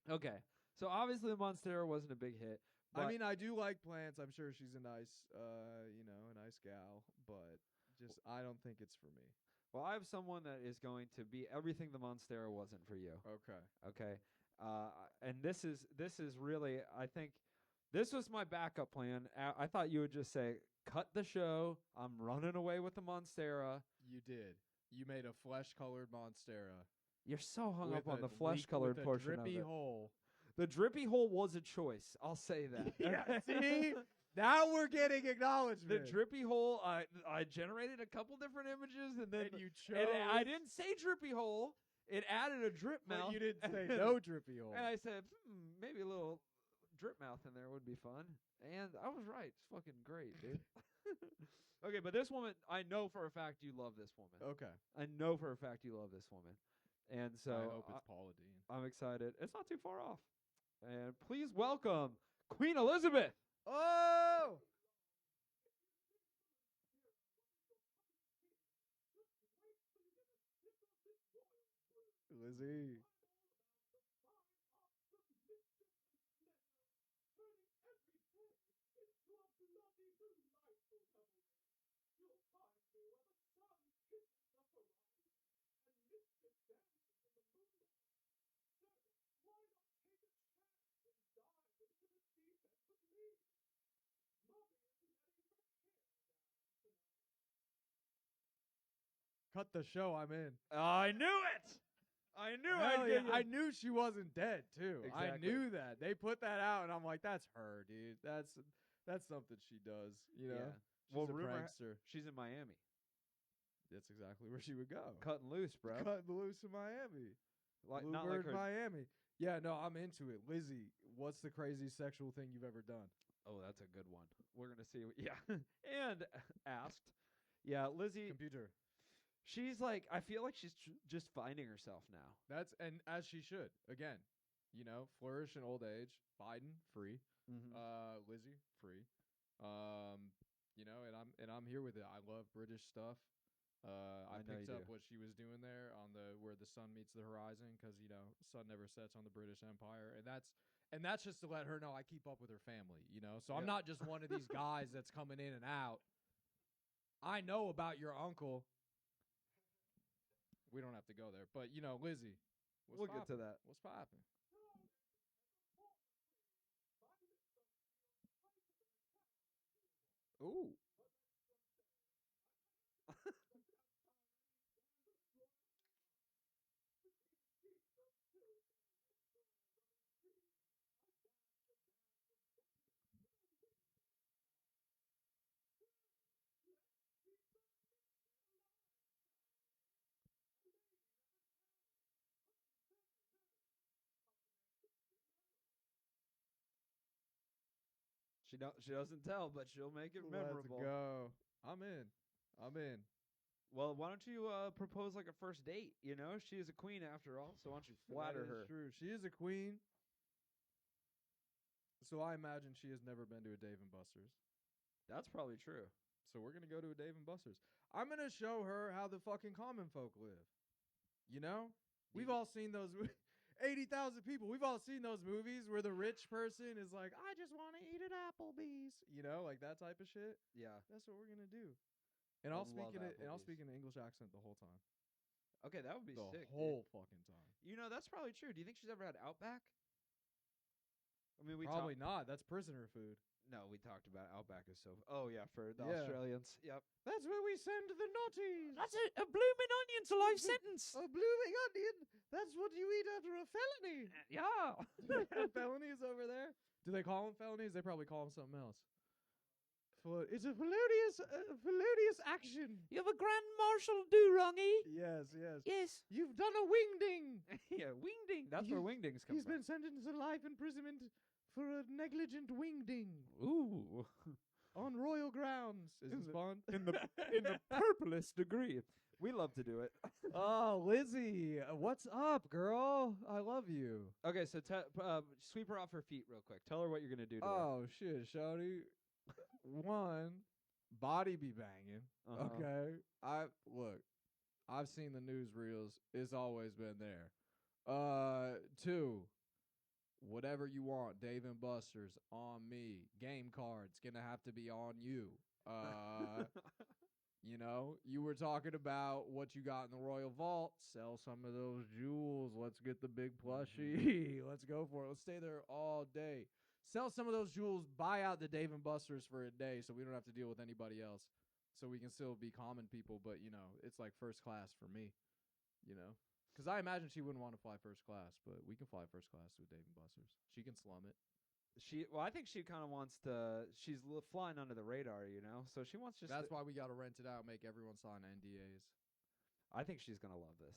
Speaker 1: Okay. So obviously the Monstera wasn't a big hit.
Speaker 2: I mean, I do like plants. I'm sure she's a nice, a nice gal, but just I don't think it's for me.
Speaker 1: Well, I have someone that is going to be everything the Monstera wasn't for you.
Speaker 2: Okay.
Speaker 1: Okay. And this is really, I think, this was my backup plan. I thought you would just say, cut the show. I'm running away with the Monstera.
Speaker 2: You did. You made a flesh-colored monstera.
Speaker 1: You're so hung
Speaker 2: with
Speaker 1: up on
Speaker 2: a
Speaker 1: the flesh-colored
Speaker 2: with a
Speaker 1: portion of
Speaker 2: drippy
Speaker 1: it.
Speaker 2: hole.
Speaker 1: The drippy hole was a choice. I'll say that.
Speaker 2: Yeah, see? Now we're getting acknowledgement.
Speaker 1: The drippy hole, I generated a couple different images, and then
Speaker 2: And you chose.
Speaker 1: and I didn't say drippy hole. It added a drip
Speaker 2: But
Speaker 1: mouth.
Speaker 2: you didn't say no drippy hole.
Speaker 1: And I said, maybe a little drip mouth in there would be fun. And I was right. It's fucking great, dude. Okay, but this woman, I know for a fact you love this woman.
Speaker 2: Okay.
Speaker 1: I know for a fact you love this woman. And so
Speaker 2: I hope it's Paula Deen.
Speaker 1: I'm excited. It's not too far off. And please welcome Queen Elizabeth.
Speaker 2: Oh! Lizzie. Cut the show, I'm in.
Speaker 1: I knew it. I knew
Speaker 2: Hell
Speaker 1: I
Speaker 2: yeah.
Speaker 1: did.
Speaker 2: I knew she wasn't dead too. I
Speaker 1: Exactly.
Speaker 2: knew that. They put that out and I'm like, that's her, dude. That's something she does, you know?
Speaker 1: Yeah.
Speaker 2: She's
Speaker 1: Well,
Speaker 2: a
Speaker 1: rumor-
Speaker 2: prankster.
Speaker 1: She's in Miami.
Speaker 2: That's exactly where she would go.
Speaker 1: Cutting loose, bro.
Speaker 2: Cutting loose in Miami.
Speaker 1: Not like
Speaker 2: Bluebird,
Speaker 1: her.
Speaker 2: Miami. Yeah, no, I'm into it. Lizzie, what's the craziest sexual thing you've ever done?
Speaker 1: Oh, that's a good one. We're gonna see. Yeah, and asked. Yeah, Lizzie.
Speaker 2: Computer.
Speaker 1: She's like, I feel like she's just finding herself now.
Speaker 2: And as she should. Again, flourish in old age. Biden, free.
Speaker 1: Mm-hmm.
Speaker 2: Lizzie, free. And I'm here with it. I love British stuff. I
Speaker 1: know
Speaker 2: picked
Speaker 1: you
Speaker 2: up
Speaker 1: do.
Speaker 2: what she was doing there on where the sun meets the horizon, because sun never sets on the British Empire, and that's just to let her know I keep up with her family. So I'm
Speaker 1: Yep.
Speaker 2: not just one of these guys that's coming in and out. I know about your uncle. We don't have to go there, but Lizzie.
Speaker 1: We'll get to that.
Speaker 2: What's poppin'?
Speaker 1: Ooh. She doesn't tell, but she'll make it memorable.
Speaker 2: Let's go. I'm in.
Speaker 1: Well, why don't you propose like a first date? She is a queen after all, so why don't you flatter
Speaker 2: That is
Speaker 1: her?
Speaker 2: true. She is a queen. So I imagine she has never been to a Dave & Buster's.
Speaker 1: That's probably true.
Speaker 2: So we're going to go to a Dave & Buster's. I'm going to show her how the fucking common folk live. We've all seen those 80,000 people. We've all seen those movies where the rich person is like, I just want to eat at Applebee's. Like that type of shit.
Speaker 1: Yeah.
Speaker 2: That's what we're going to do. And
Speaker 1: I
Speaker 2: I'll speak
Speaker 1: love
Speaker 2: in
Speaker 1: Applebee's.
Speaker 2: an English accent the whole time.
Speaker 1: Okay, that would be
Speaker 2: The
Speaker 1: sick.
Speaker 2: whole fucking time.
Speaker 1: Dude. That's probably true. Do you think she's ever had Outback? I mean, we
Speaker 2: Probably not. That's prisoner food.
Speaker 1: No, we talked about Outback is so. Oh yeah, for the
Speaker 2: Yeah.
Speaker 1: Australians. Yep.
Speaker 2: That's where we send the naughties.
Speaker 1: That's a blooming onion's a life sentence.
Speaker 2: A blooming onion. That's what you eat after a felony.
Speaker 1: Yeah.
Speaker 2: Felonies over there. Do they call them felonies? They probably call them something else. It's a felonious action.
Speaker 1: You have a grand marshal do-wrongy.
Speaker 2: Yes, yes.
Speaker 1: Yes.
Speaker 2: You've done a wingding.
Speaker 1: Yeah, wingding. That's where wingdings come
Speaker 2: He's
Speaker 1: from.
Speaker 2: been sentenced to life imprisonment for a negligent wingding
Speaker 1: Ooh.
Speaker 2: on royal grounds. Is this fun?
Speaker 1: in the purplest degree. We love to do it.
Speaker 2: Oh, Lizzie, what's up, girl? I love you.
Speaker 1: Okay, so sweep her off her feet real quick. Tell her what you're gonna do to her.
Speaker 2: Oh shit, shawty. One, body be banging.
Speaker 1: Uh-huh.
Speaker 2: Okay. I've seen the newsreels. It's always been there. Two, whatever you want, Dave and Buster's on me. Game cards gonna have to be on you. You know, you were talking about what you got in the Royal Vault. Sell some of those jewels. Let's get the big plushie. Let's go for it. Let's stay there all day. Sell some of those jewels. Buy out the Dave and Buster's for a day so we don't have to deal with anybody else. So we can still be common people, but, you know, it's like first class for me, you know. Because I imagine she wouldn't want to fly first class, but we can fly first class with Dave and Buster's. She can slum it.
Speaker 1: I think she kind of wants to. She's flying under the radar, you know. So she wants just.
Speaker 2: That's why we got to rent it out, make everyone sign NDAs.
Speaker 1: I think she's gonna love this.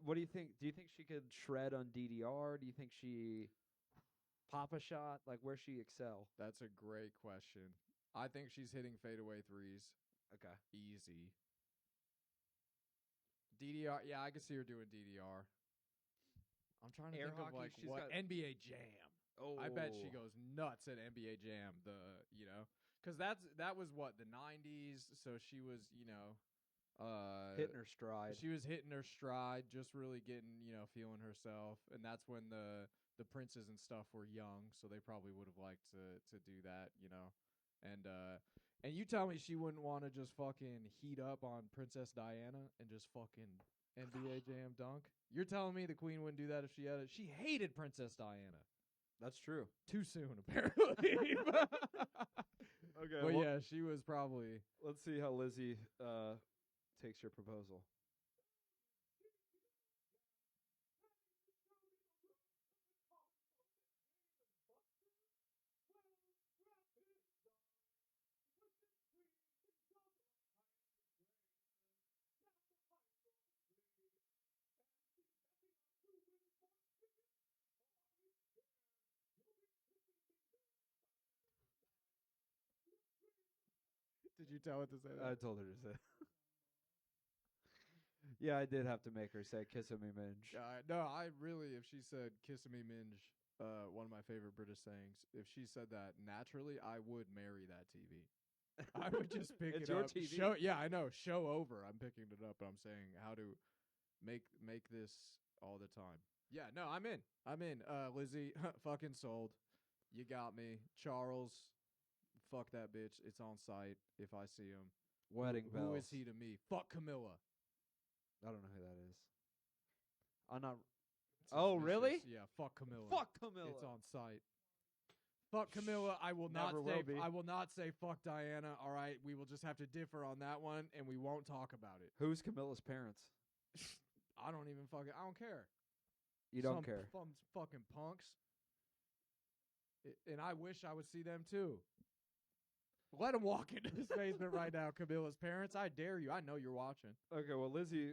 Speaker 1: What do you think? Do you think she could shred on DDR? Do you think she pop a shot? Like where she excel?
Speaker 2: That's a great question. I think she's hitting fadeaway threes.
Speaker 1: Okay,
Speaker 2: easy. DDR, yeah, I can see her doing DDR. I'm trying to
Speaker 1: Air
Speaker 2: think
Speaker 1: hockey,
Speaker 2: of like
Speaker 1: she's
Speaker 2: what
Speaker 1: got-
Speaker 2: NBA Jam.
Speaker 1: Oh,
Speaker 2: I bet she goes nuts at NBA Jam. Because that was what the '90s. So she was, you know,
Speaker 1: hitting her stride.
Speaker 2: She was hitting her stride, just really getting, you know, feeling herself. And that's when the princes and stuff were young, so they probably would have liked to do that, you know. And you tell me she wouldn't want to just fucking heat up on Princess Diana and just fucking NBA Jam dunk? You're telling me the queen wouldn't do that if she had it? She hated Princess Diana.
Speaker 1: That's true.
Speaker 2: Too soon, apparently.
Speaker 1: Okay,
Speaker 2: But yeah, she was probably.
Speaker 1: Let's see how Lizzie takes your proposal.
Speaker 2: Did you tell her to say that?
Speaker 1: I told her to say. Yeah, I did have to make her say "kissing me, minge."
Speaker 2: No, I really, if she said "kissing me, minge," one of my favorite British sayings. If she said that naturally, I would marry that TV. I would just pick
Speaker 1: It's
Speaker 2: it
Speaker 1: your
Speaker 2: up.
Speaker 1: TV.
Speaker 2: Yeah, I know. Show over. I'm picking it up. But I'm saying how to make this all the time. Yeah, no, I'm in. Lizzie, fucking sold. You got me. Charles, fuck that bitch. It's on site if I see him.
Speaker 1: Wedding bells.
Speaker 2: Who is he to me? Fuck Camilla.
Speaker 1: I don't know who that is. I'm not.
Speaker 2: It's
Speaker 1: Oh,
Speaker 2: his
Speaker 1: really?
Speaker 2: mistress. Yeah, fuck Camilla.
Speaker 1: Fuck Camilla.
Speaker 2: It's on site. Fuck Camilla. I will not
Speaker 1: Never
Speaker 2: say.
Speaker 1: will be.
Speaker 2: I will not say fuck Diana. All right, we will just have to differ on that one, and we won't talk about it.
Speaker 1: Who's Camilla's parents?
Speaker 2: I don't even fucking. I don't care.
Speaker 1: You don't
Speaker 2: Some
Speaker 1: care.
Speaker 2: Fucking punks. And I wish I would see them too. Let them walk into this basement right now, Camilla's parents. I dare you. I know you're watching.
Speaker 1: Okay, well, Lizzie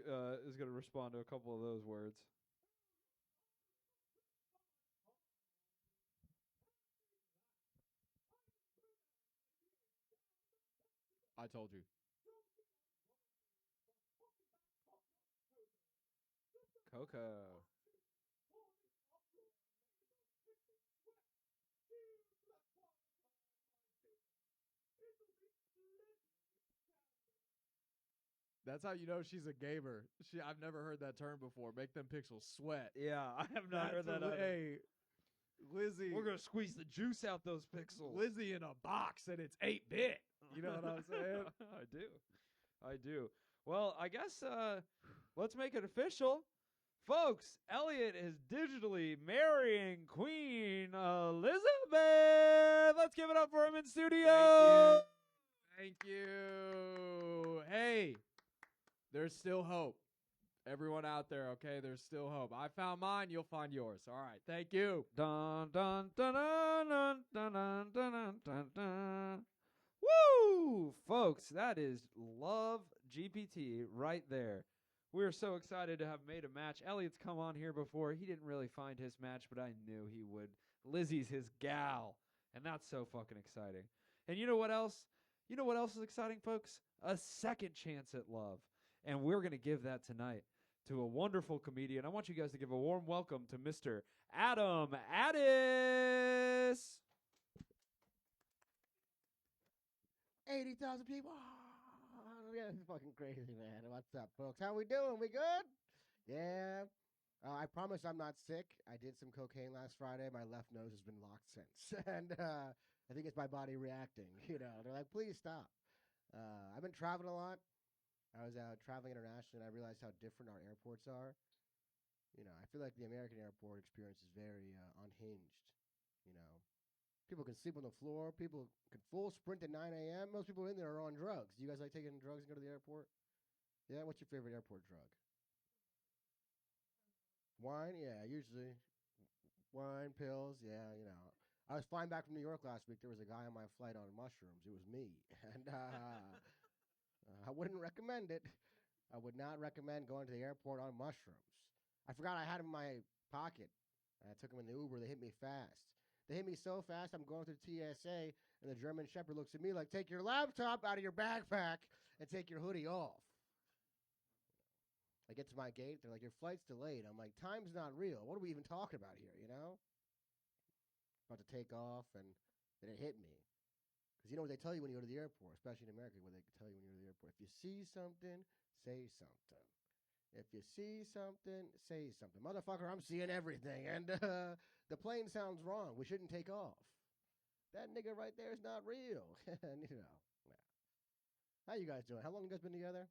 Speaker 1: is going to respond to a couple of those words.
Speaker 2: I told you.
Speaker 1: Coco.
Speaker 2: That's how you know she's a gamer. I've never heard that term before. Make them pixels sweat.
Speaker 1: Yeah, I have not heard that either.
Speaker 2: Hey, Lizzie.
Speaker 1: We're going to squeeze the juice out those pixels.
Speaker 2: Lizzie in a box and it's 8-bit. You know what I'm saying?
Speaker 1: I do. Well, I guess let's make it official. Folks, Elliott is digitally marrying Queen Elizabeth. Let's give it up for him in studio.
Speaker 2: Thank you. Hey, there's still hope. Everyone out there, okay? There's still hope. I found mine. You'll find yours. All right. Thank you.
Speaker 1: Dun dun dun dun dun dun dun dun dun dun. Woo! Folks, that is Love GPT right there. We're so excited to have made a match. Elliott's come on here before. He didn't really find his match, but I knew he would. Lizzie's his gal, and that's so fucking exciting. And you know what else? You know what else is exciting, folks? A second chance at love. And we're going to give that tonight to a wonderful comedian. I want you guys to give a warm welcome to Mr. Adam Addis.
Speaker 5: 80,000 people. Oh, yeah, it's fucking crazy, man. What's up, folks? How we doing? We good? Yeah. I promise I'm not sick. I did some cocaine last Friday. My left nose has been locked since. And I think it's my body reacting. You know, they're like, please stop. I've been traveling a lot. I was traveling internationally, and I realized how different our airports are. You know, I feel like the American airport experience is very unhinged, you know. People can sleep on the floor. People can full sprint at 9 a.m. Most people in there are on drugs. Do you guys like taking drugs and go to the airport? Yeah, what's your favorite airport drug? Wine? Yeah, usually. Wine, pills, yeah, you know. I was flying back from New York last week. There was a guy on my flight on mushrooms. It was me. And I wouldn't recommend it. I would not recommend going to the airport on mushrooms. I forgot I had them in my pocket. I took them in the Uber. They hit me fast. They hit me so fast, I'm going through TSA, and the German Shepherd looks at me like, take your laptop out of your backpack and take your hoodie off. I get to my gate. They're like, your flight's delayed. I'm like, time's not real. What are we even talking about here, you know? About to take off, and then it hit me. Because you know what they tell you when you go to the airport, especially in America, what they tell you when you go to the airport. If you see something, say something. If you see something, say something. Motherfucker, I'm seeing everything. And the plane sounds wrong. We shouldn't take off. That nigga right there is not real. And, you know. Yeah. How you guys doing? How long you guys been together?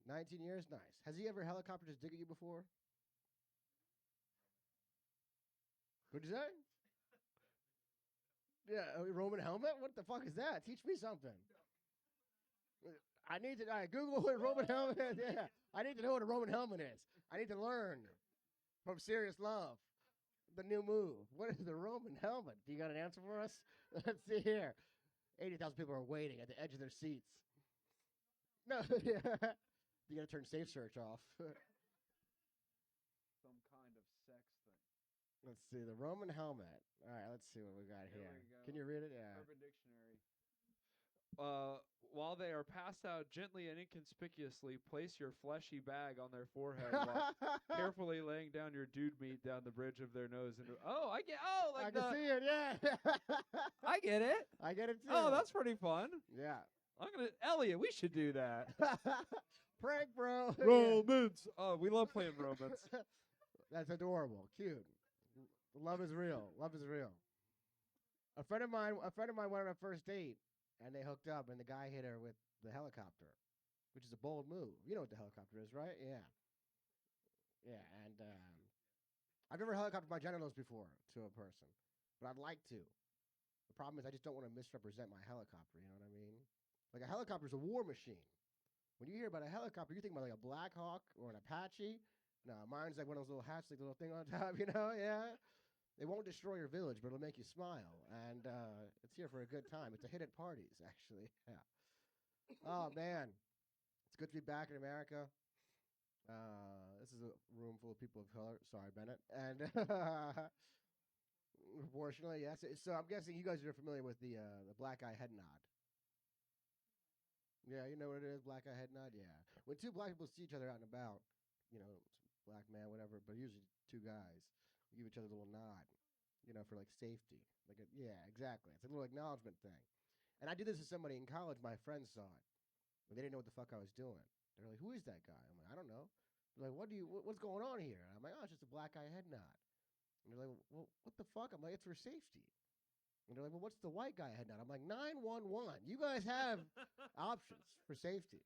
Speaker 5: 19 years? Nice. Has he ever helicoptered his dick at you before? What'd you say? Yeah, a Roman helmet? What the fuck is that? Teach me something. I need to Google what a Roman helmet is. Yeah, I need to know what a Roman helmet is. I need to learn from Serious Love. The new move. What is the Roman helmet? Do you got an answer for us? Let's see here. 80,000 people are waiting at the edge of their seats. No, yeah. You got to turn Safe Search off.
Speaker 1: Some kind of sex thing.
Speaker 5: Let's see, the Roman helmet. All right, let's see what we got here. Can you read it? Yeah.
Speaker 1: Urban Dictionary. While they are passed out, gently and inconspicuously place your fleshy bag on their forehead while carefully laying down your dude meat down the bridge of their nose. And I
Speaker 5: can see it, yeah.
Speaker 1: I get it.
Speaker 5: I get it too.
Speaker 1: Oh, that's pretty fun.
Speaker 5: Yeah.
Speaker 1: Elliot, we should do that.
Speaker 5: Prank, bro.
Speaker 1: Romans. Oh, we love playing Romans.
Speaker 5: That's adorable. Cute. Love is real. Love is real. A friend of mine went on a first date, and they hooked up, and the guy hit her with the helicopter, which is a bold move. You know what the helicopter is, right? Yeah. Yeah, and I've never helicoptered my genitals before to a person, but I'd like to. The problem is I just don't want to misrepresent my helicopter, you know what I mean? Like a helicopter is a war machine. When you hear about a helicopter, you think about like a Black Hawk or an Apache. No, mine's like one of those little hats, like the little thing on top, you know? Yeah. It won't destroy your village, but it'll make you smile. And it's here for a good time. It's a hit at parties, actually. Yeah. Oh, man. It's good to be back in America. This is a room full of people of color. Sorry, Bennett. And unfortunately, yes. So I'm guessing you guys are familiar with the black eye head nod. Yeah, you know what it is, black eye head nod? Yeah. When two black people see each other out and about, you know, black man, whatever, but usually two guys, we give each other a little nod, you know, for like safety. Yeah, exactly. It's a little acknowledgement thing. And I did this to somebody in college. My friends saw it, but they didn't know what the fuck I was doing. They're like, "Who is that guy?" I'm like, "I don't know." They're like, "What's going on here?" And I'm like, "Oh, it's just a black eye head nod." And they're like, "Well, what the fuck?" I'm like, "It's for safety." And they're like, "Well, what's the white guy head nod?" I'm like, 911. You guys have options for safety.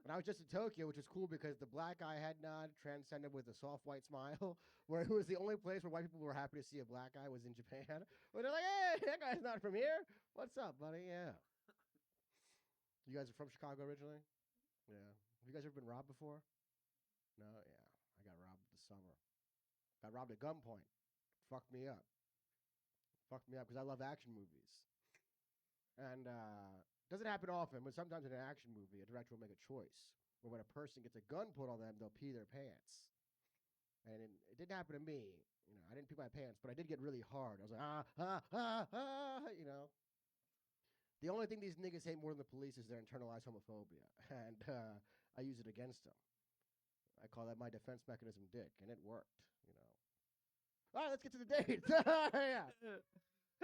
Speaker 5: And I was just in Tokyo, which was cool because the black eye head nod transcended with a soft white smile, where it was the only place where white people were happy to see a black guy was in Japan. Where they're like, "Hey, that guy's not from here. What's up, buddy?" Yeah. You guys are from Chicago originally? Yeah. Have you guys ever been robbed before? No. Yeah. I got robbed this summer. Got robbed at gunpoint. Fucked me up. Fucked me up because I love action movies. And doesn't happen often, but sometimes in an action movie, a director will make a choice where when a person gets a gun put on them, they'll pee their pants. And it didn't happen to me. You know, I didn't pee my pants, but I did get really hard. I was like, you know. The only thing these niggas hate more than the police is their internalized homophobia, and I use it against them. I call that my defense mechanism, dick, and it worked. You know. All right, let's get to the date. Yeah.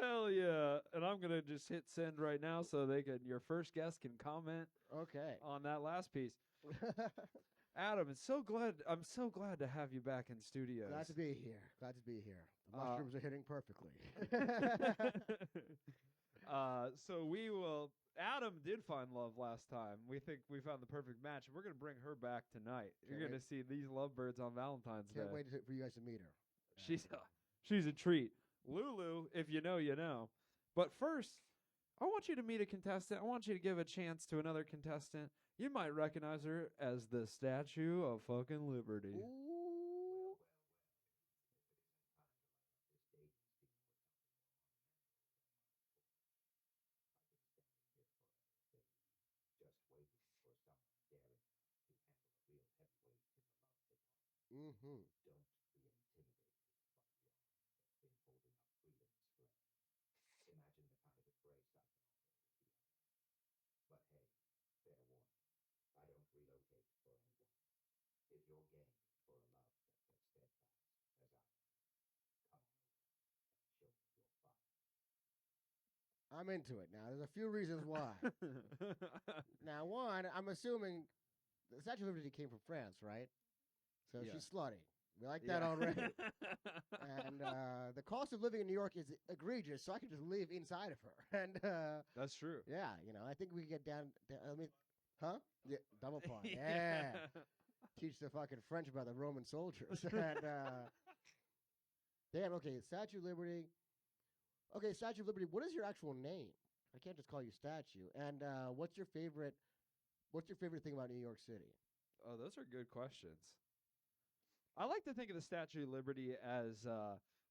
Speaker 1: Hell yeah! And I'm gonna just hit send right now so your first guest can comment
Speaker 5: Okay.
Speaker 1: on that last piece. Adam, I'm so glad to have you back in studios.
Speaker 5: Glad to be here. Glad to be here. The mushrooms are hitting perfectly.
Speaker 1: So Adam did find love last time. We think we found the perfect match, and we're gonna bring her back tonight. You're
Speaker 5: Can't
Speaker 1: gonna see these lovebirds on Valentine's Day.
Speaker 5: Can't wait for you guys to meet her.
Speaker 1: She's a treat. Lulu, if you know, you know. But first, I want you to meet a contestant. I want you to give a chance to another contestant. You might recognize her as the Statue of fucking Liberty.
Speaker 5: Ooh. Mm-hmm. I'm into it now. There's a few reasons why. Now, one, I'm assuming the Statue of Liberty came from France, right? So
Speaker 1: Yeah.
Speaker 5: she's slutty. We like that already. And the cost of living in New York is egregious, so I could just live inside of her. And
Speaker 1: That's true.
Speaker 5: yeah, you know, I think we could get down. I mean, huh? Yeah, double pawn. Yeah. Teach the fucking French about the Roman soldiers. And damn. Okay, Statue of Liberty. Okay, Statue of Liberty. What is your actual name? I can't just call you Statue. And what's your favorite? What's your favorite thing about New York City?
Speaker 1: Oh, those are good questions. I like to think of the Statue of Liberty as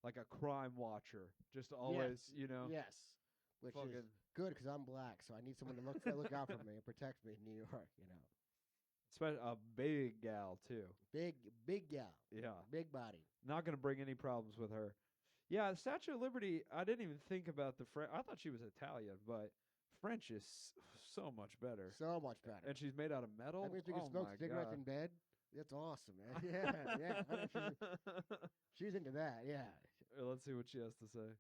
Speaker 1: like a crime watcher, just always, you know.
Speaker 5: Yes, which is
Speaker 1: fucking
Speaker 5: good because I'm black, so I need someone to look out for me and protect me in New York. You know,
Speaker 1: a big gal too.
Speaker 5: big gal,
Speaker 1: Yeah,
Speaker 5: big body.
Speaker 1: not gonna bring any problems with her. Yeah, the Statue of Liberty. I didn't even think about the French. I thought she was Italian, but French is so much better.
Speaker 5: So much better.
Speaker 1: And she's made out of metal.
Speaker 5: That means we can smoke cigarettes in bed. That's awesome, man. Yeah. I mean, she's into that. Yeah.
Speaker 1: Let's see what she has to say.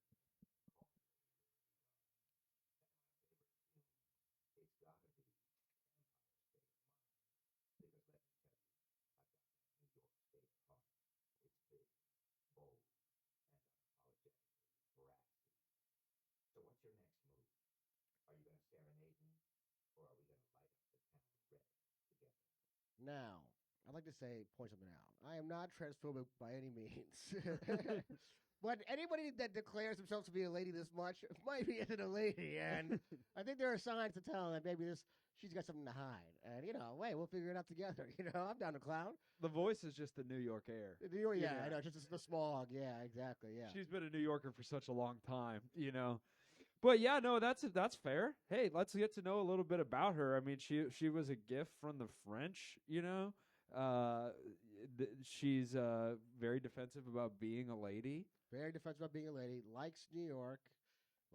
Speaker 5: Now, I'd like to point something out. I am not transphobic by any means. But anybody that declares themselves to be a lady this much might be into a lady. And I think there are signs to tell that maybe she's got something to hide. And, you know, we'll figure it out together. You know, I'm down to clown.
Speaker 1: The voice is just the New York air.
Speaker 5: Yeah, I know. Just the smog. Yeah, exactly. Yeah.
Speaker 1: She's been a New Yorker for such a long time, you know. But yeah, no, that's fair. Hey, let's get to know a little bit about her. I mean, she was a gift from the French, you know. She's very defensive about being a lady.
Speaker 5: Very defensive about being a lady. Likes New York.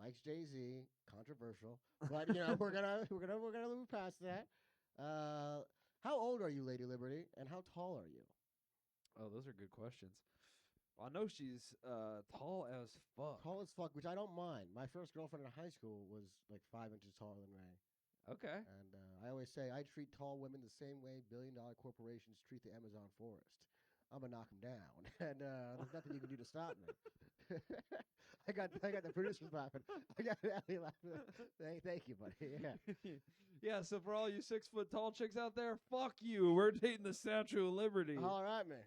Speaker 5: Likes Jay-Z. Controversial, but you know we're gonna move past that. How old are you, Lady Liberty, and how tall are you?
Speaker 1: Oh, those are good questions. I know she's tall as fuck.
Speaker 5: Tall as fuck, which I don't mind. My first girlfriend in high school was like 5 inches taller than me.
Speaker 1: Okay.
Speaker 5: And I always say I treat tall women the same way billion-dollar corporations treat the Amazon forest. I'm gonna knock them down, and there's nothing you can do to stop me. I got the producers laughing. I got Ellie laughing. Thank you, buddy. Yeah.
Speaker 1: Yeah. So for all you 6 foot tall chicks out there, fuck you. We're dating the Statue of Liberty.
Speaker 5: All right, man.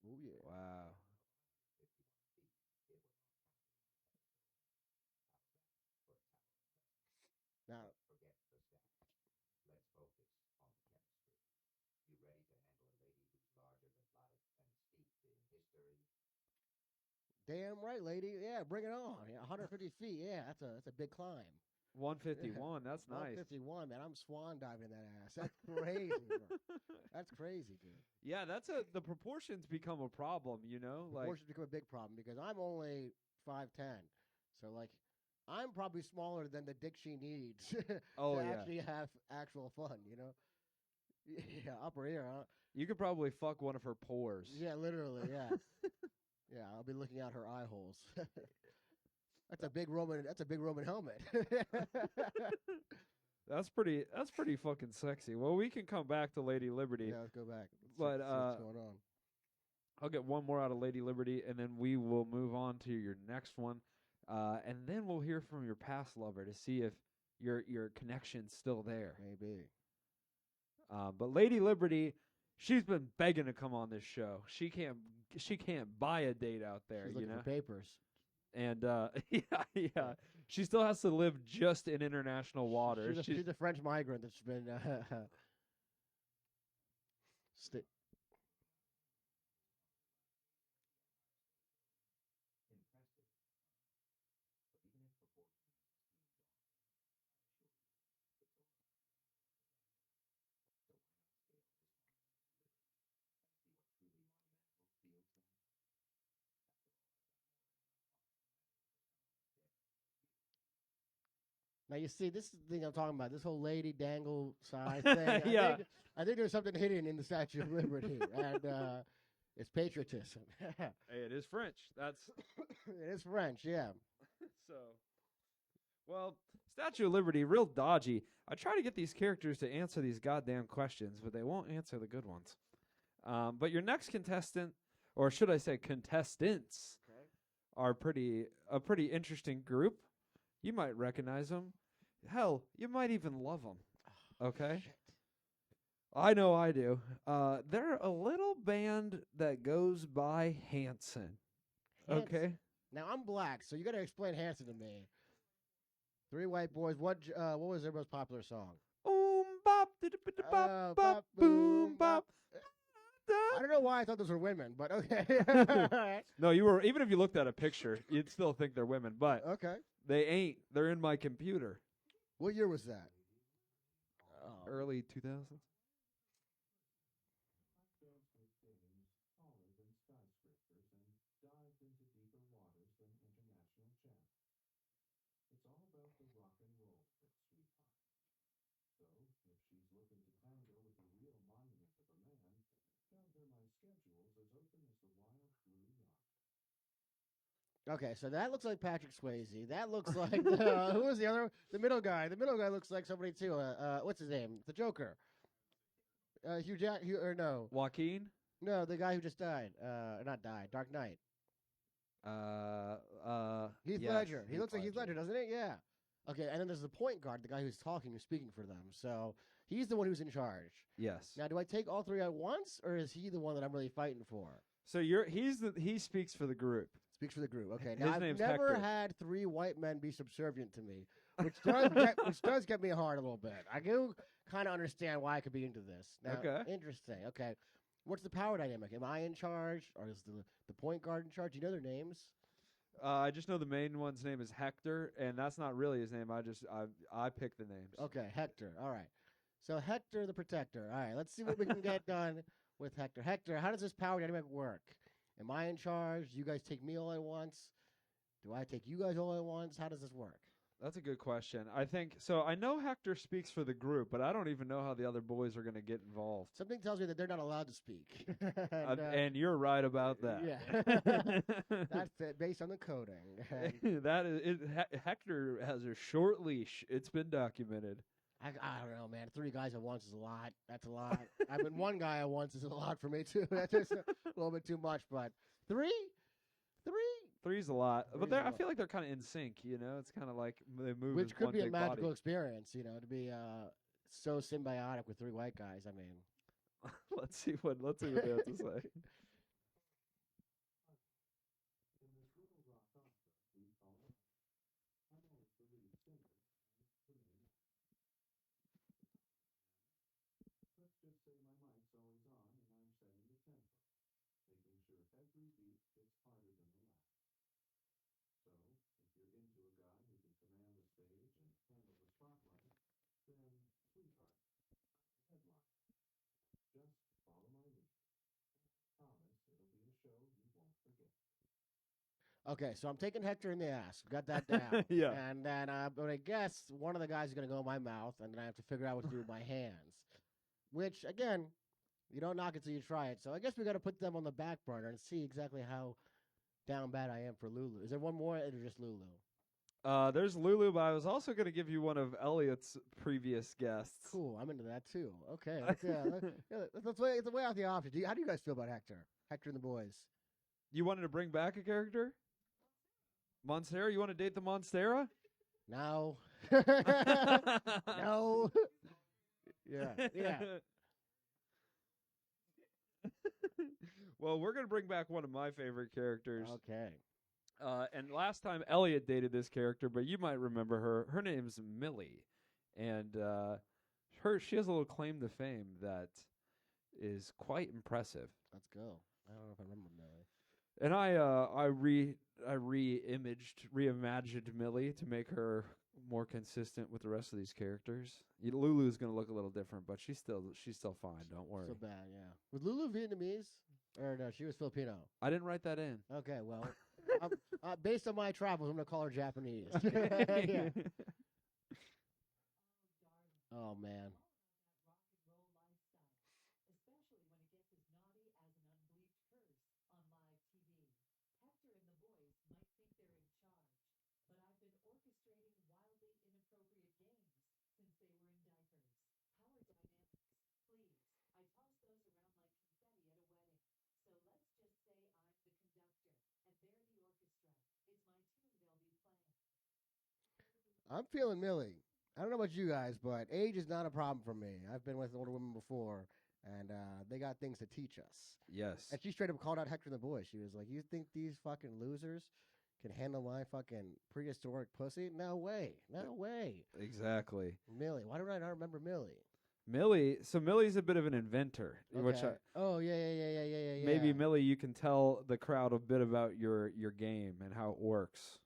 Speaker 5: Oh yeah.
Speaker 1: Wow.
Speaker 5: Damn right, lady. Yeah, bring it on. Yeah, 150 feet. Yeah, that's a big climb.
Speaker 1: 151. That's nice.
Speaker 5: 151, man. I'm swan diving that ass. That's crazy, bro. That's crazy, dude.
Speaker 1: Yeah, the proportions become a problem, you know? Like
Speaker 5: Proportions become a big problem because I'm only 5'10", so like I'm probably smaller than the dick she needs
Speaker 1: Oh,
Speaker 5: to
Speaker 1: yeah.
Speaker 5: actually have actual fun. Yeah, upper ear. Huh?
Speaker 1: you could probably fuck one of her pores.
Speaker 5: Yeah, literally. Yeah, yeah. I'll be looking out her eye holes. That's a big Roman helmet.
Speaker 1: That's pretty fucking sexy. Well, we can come back to Lady Liberty.
Speaker 5: Yeah, let's go back.
Speaker 1: But,
Speaker 5: See what's going on.
Speaker 1: I'll get one more out of Lady Liberty, and then we will move on to your next one, and then we'll hear from your past lover to see if your connection's still there.
Speaker 5: Maybe.
Speaker 1: But Lady Liberty, she's been begging to come on this show. She can't buy a date out there,
Speaker 5: She's
Speaker 1: you
Speaker 5: looking
Speaker 1: know.
Speaker 5: for papers.
Speaker 1: And yeah. She still has to live just in international waters.
Speaker 5: She's a French migrant that's been Now you see, this is the thing I'm talking about. This whole lady dangle size thing.
Speaker 1: Yeah.
Speaker 5: I think there's something hidden in the Statue of Liberty, and it's patriotism.
Speaker 1: Hey, it is French.
Speaker 5: It is French, yeah.
Speaker 1: So, well, Statue of Liberty, real dodgy. I try to get these characters to answer these goddamn questions, but they won't answer the good ones. But your next contestant, or should I say contestants, are a pretty interesting group. You might recognize them. Hell, you might even love them. Okay?
Speaker 5: Shit.
Speaker 1: I know I do. They're a little band that goes by Hanson. Okay?
Speaker 5: Now I'm black, so you got to explain Hanson to me. Three white boys. What was their most popular song?
Speaker 1: Boom bop, bop bop, boom bop.
Speaker 5: I don't know why I thought those were women, but okay.
Speaker 1: No, even if you looked at a picture, you'd still think they're women, but
Speaker 5: Okay.
Speaker 1: they ain't. They're in my computer.
Speaker 5: What year was that?
Speaker 1: Early 2000s.
Speaker 5: Okay, so that looks like Patrick Swayze. That looks like who was the other? The middle guy. The middle guy looks like somebody too. What's his name? The Joker. Hugh or no?
Speaker 1: Joaquin?
Speaker 5: No, the guy who just died. Not died. Dark Knight. Heath
Speaker 1: yes,
Speaker 5: Ledger. He looks like Heath Ledger, doesn't it? Yeah. Okay, and then there's the point guard, the guy who's talking, who's speaking for them. So he's the one who's in charge.
Speaker 1: Yes.
Speaker 5: Now, do I take all three at once, or is he the one that I'm really fighting for?
Speaker 1: So he speaks for the group.
Speaker 5: Speaks for the group. Okay.
Speaker 1: His
Speaker 5: Now I've
Speaker 1: name's
Speaker 5: never
Speaker 1: Hector.
Speaker 5: had three white men be subservient to me, which does get me hard a little bit. I do kind of understand why I could be into this. Now,
Speaker 1: Okay.
Speaker 5: Interesting. Okay. What's the power dynamic? Am I in charge, or is the point guard in charge? Do you know their names?
Speaker 1: I just know the main one's name is Hector, and that's not really his name. I pick the names.
Speaker 5: Okay, Hector. All right. So Hector the Protector. All right. Let's see what we can get done with Hector. Hector, how does this power dynamic work? Am I in charge? Do you guys take me all at once? Do I take you guys all at once? How does this work?
Speaker 1: That's a good question. I think so. I know Hector speaks for the group, but I don't even know how the other boys are going to get involved.
Speaker 5: Something tells me that they're not allowed to speak.
Speaker 1: And you're right about that.
Speaker 5: Yeah. That's it, based on the coding.
Speaker 1: That is it. Hector has a short leash. It's been documented.
Speaker 5: I don't know, man. Three guys at once is a lot. That's a lot. I mean, one guy at once is a lot for me, too. That's just a little bit too much, but three?
Speaker 1: Three's a lot,
Speaker 5: Three's
Speaker 1: but
Speaker 5: a
Speaker 1: I
Speaker 5: lot.
Speaker 1: feel like they're kind of in sync. You know, it's kind of like they move.
Speaker 5: Which
Speaker 1: as
Speaker 5: could
Speaker 1: one
Speaker 5: be a
Speaker 1: big
Speaker 5: magical
Speaker 1: body.
Speaker 5: experience, to be so symbiotic with three white guys. I mean,
Speaker 1: Let's see what they have to say.
Speaker 5: Okay, so I'm taking Hector in the ass. Got that down.
Speaker 1: Yeah.
Speaker 5: And then but I guess one of the guys is going to go in my mouth, and then I have to figure out what to do with my hands. Which, again, you don't knock it till you try it. So I guess we got to put them on the back burner and see exactly how down bad I am for Lulu. Is there one more, or just Lulu?
Speaker 1: There's Lulu, but I was also going to give you one of Elliott's previous guests.
Speaker 5: Cool, I'm into that too. Okay, let's weigh out the options. How do you guys feel about Hector? Hector and the boys.
Speaker 1: You wanted to bring back a character? Monstera? You want to date the Monstera?
Speaker 5: No. No. Yeah.
Speaker 1: Well, we're going to bring back one of my favorite characters.
Speaker 5: Okay.
Speaker 1: And last time Elliott dated this character, but you might remember her. Her name's Millie. And she has a little claim to fame that is quite impressive.
Speaker 5: Let's go. I don't know if I remember Millie.
Speaker 1: And I reimagined Millie to make her more consistent with the rest of these characters. Lulu's gonna look a little different, but she's still fine. Don't worry.
Speaker 5: So bad, yeah. Was Lulu Vietnamese? Or no, she was Filipino.
Speaker 1: I didn't write that in.
Speaker 5: Okay, well, based on my travels, I'm gonna call her Japanese. Yeah. Oh man. I'm feeling Millie. I don't know about you guys, but age is not a problem for me. I've been with older women before, and they got things to teach us.
Speaker 1: Yes.
Speaker 5: And she straight up called out Hector and the boys. She was like, "You think these fucking losers can handle my fucking prehistoric pussy? No way. No way."
Speaker 1: Exactly.
Speaker 5: Millie. Why don't I not remember Millie?
Speaker 1: Millie's a bit of an inventor, which
Speaker 5: yeah.
Speaker 1: maybe Millie, you can tell the crowd a bit about your game and how it works.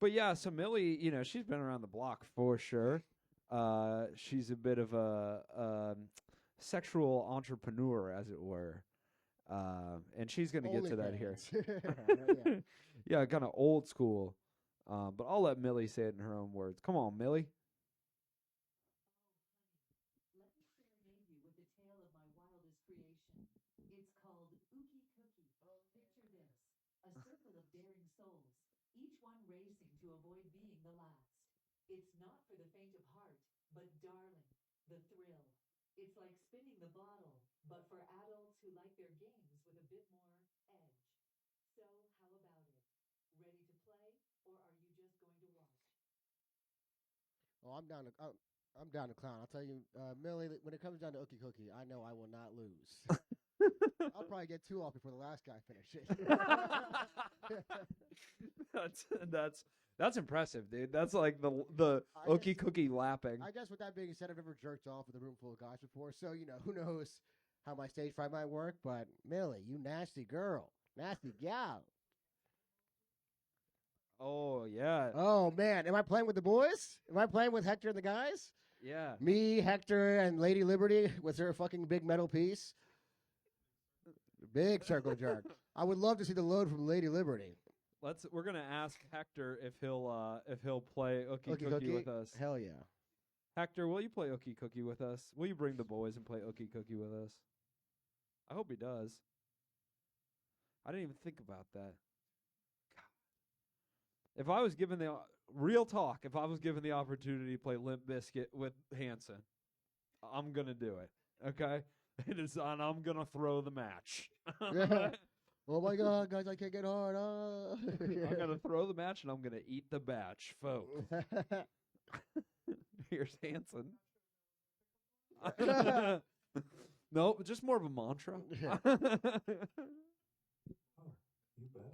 Speaker 1: But yeah, so Millie, she's been around the block for sure. She's a bit of a sexual entrepreneur, as it were. And she's going to get to that here. Yeah, kind of old school. But I'll let Millie say it in her own words. Come on, Millie.
Speaker 6: Each one racing to avoid being the last. It's not for the faint of heart, but darling, the thrill. It's like spinning the bottle, but for adults who like their games with a bit more edge. So, how about it? Ready to play, or are you just going to watch?
Speaker 5: Oh, I'm down to clown. I'll tell you, Millie, when it comes down to Ookie Cookie, I know I will not lose. I'll probably get 2 off before the last guy finishes.
Speaker 1: That's impressive, dude. That's like the Ookie Cookie lapping.
Speaker 5: I guess with that being said, I've never jerked off with a room full of guys before, so who knows how my stage fright might work. But Millie, you nasty girl, nasty gal.
Speaker 1: Oh yeah.
Speaker 5: Oh man, am I playing with the boys? Am I playing with Hector and the guys?
Speaker 1: Yeah.
Speaker 5: Me, Hector, and Lady Liberty with her fucking big metal piece. Big circle jerk. I would love to see the load from Lady Liberty.
Speaker 1: We're gonna ask Hector if he'll play Ookie Cookie with us.
Speaker 5: Hell yeah.
Speaker 1: Hector, will you play Ookie Cookie with us? Will you bring the boys and play Ookie Cookie with us? I hope he does. I didn't even think about that. God. If I was given the real talk, if I was given the opportunity to play Limp Bizkit with Hanson, I'm gonna do it. Okay? And I'm gonna throw the match.
Speaker 5: Yeah. Oh my God, guys, I can't get hard.
Speaker 1: I'm gonna throw the match and I'm gonna eat the batch, folks. Here's Hanson. No, just more of a mantra.
Speaker 3: You bet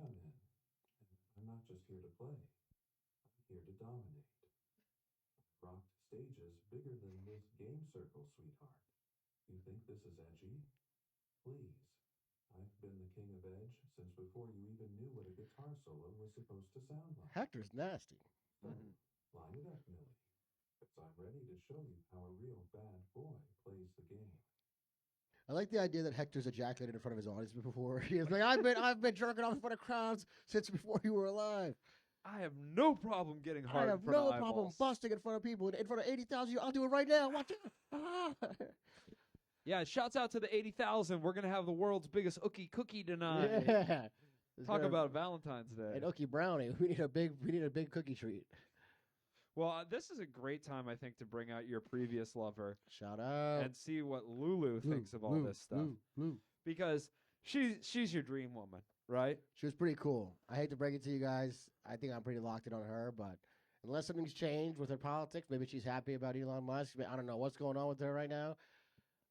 Speaker 3: I'm in. I'm not just here to play. I'm here to dominate. I've rocked stages bigger than this game circle, sweetheart. You think this is edgy? Please. I've been the king of edge since before you even knew what a guitar solo was supposed to sound like.
Speaker 5: Hector's nasty.
Speaker 3: Line it up, Millie. Because I'm ready to show you how a real bad boy plays the game.
Speaker 5: I like the idea that Hector's ejaculated in front of his audience before. He's like, I've been jerking off in front of crowds since before you were alive.
Speaker 1: I have no problem getting hard.
Speaker 5: I have
Speaker 1: in front
Speaker 5: no
Speaker 1: of
Speaker 5: problem
Speaker 1: eyeballs.
Speaker 5: busting in front of people, in front of 80,000. I'll do it right now. Watch it.
Speaker 1: Yeah, shouts out to the 80,000. We're gonna have the world's biggest ookie cookie tonight.
Speaker 5: Yeah.
Speaker 1: Talk about Valentine's Day.
Speaker 5: an Ookie brownie. We need a big cookie treat.
Speaker 1: Well, this is a great time, I think, to bring out your previous lover
Speaker 5: Shout out.
Speaker 1: and see what Lulu thinks of all this stuff. Because she's your dream woman, right?
Speaker 5: She was pretty cool. I hate to break it to you guys. I think I'm pretty locked in on her, but unless something's changed with her politics, maybe she's happy about Elon Musk. I don't know what's going on with her right now.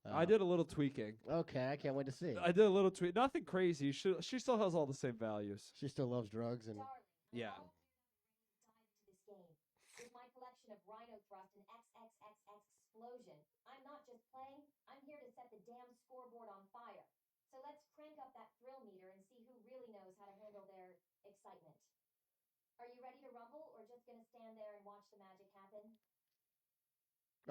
Speaker 1: I did a little tweaking.
Speaker 5: Okay, I can't wait to see.
Speaker 1: I did a little tweak. Nothing crazy. She still has all the same values.
Speaker 5: She still loves drugs and
Speaker 1: Yeah.
Speaker 7: Dive into this game. With my collection of Rhino Thrust and XXXX Explosion, I'm not just playing, I'm here to set the damn scoreboard on fire. So let's crank up that thrill meter and see who really knows how to handle their excitement. Are you ready to rumble or just gonna stand there and watch the magic happen?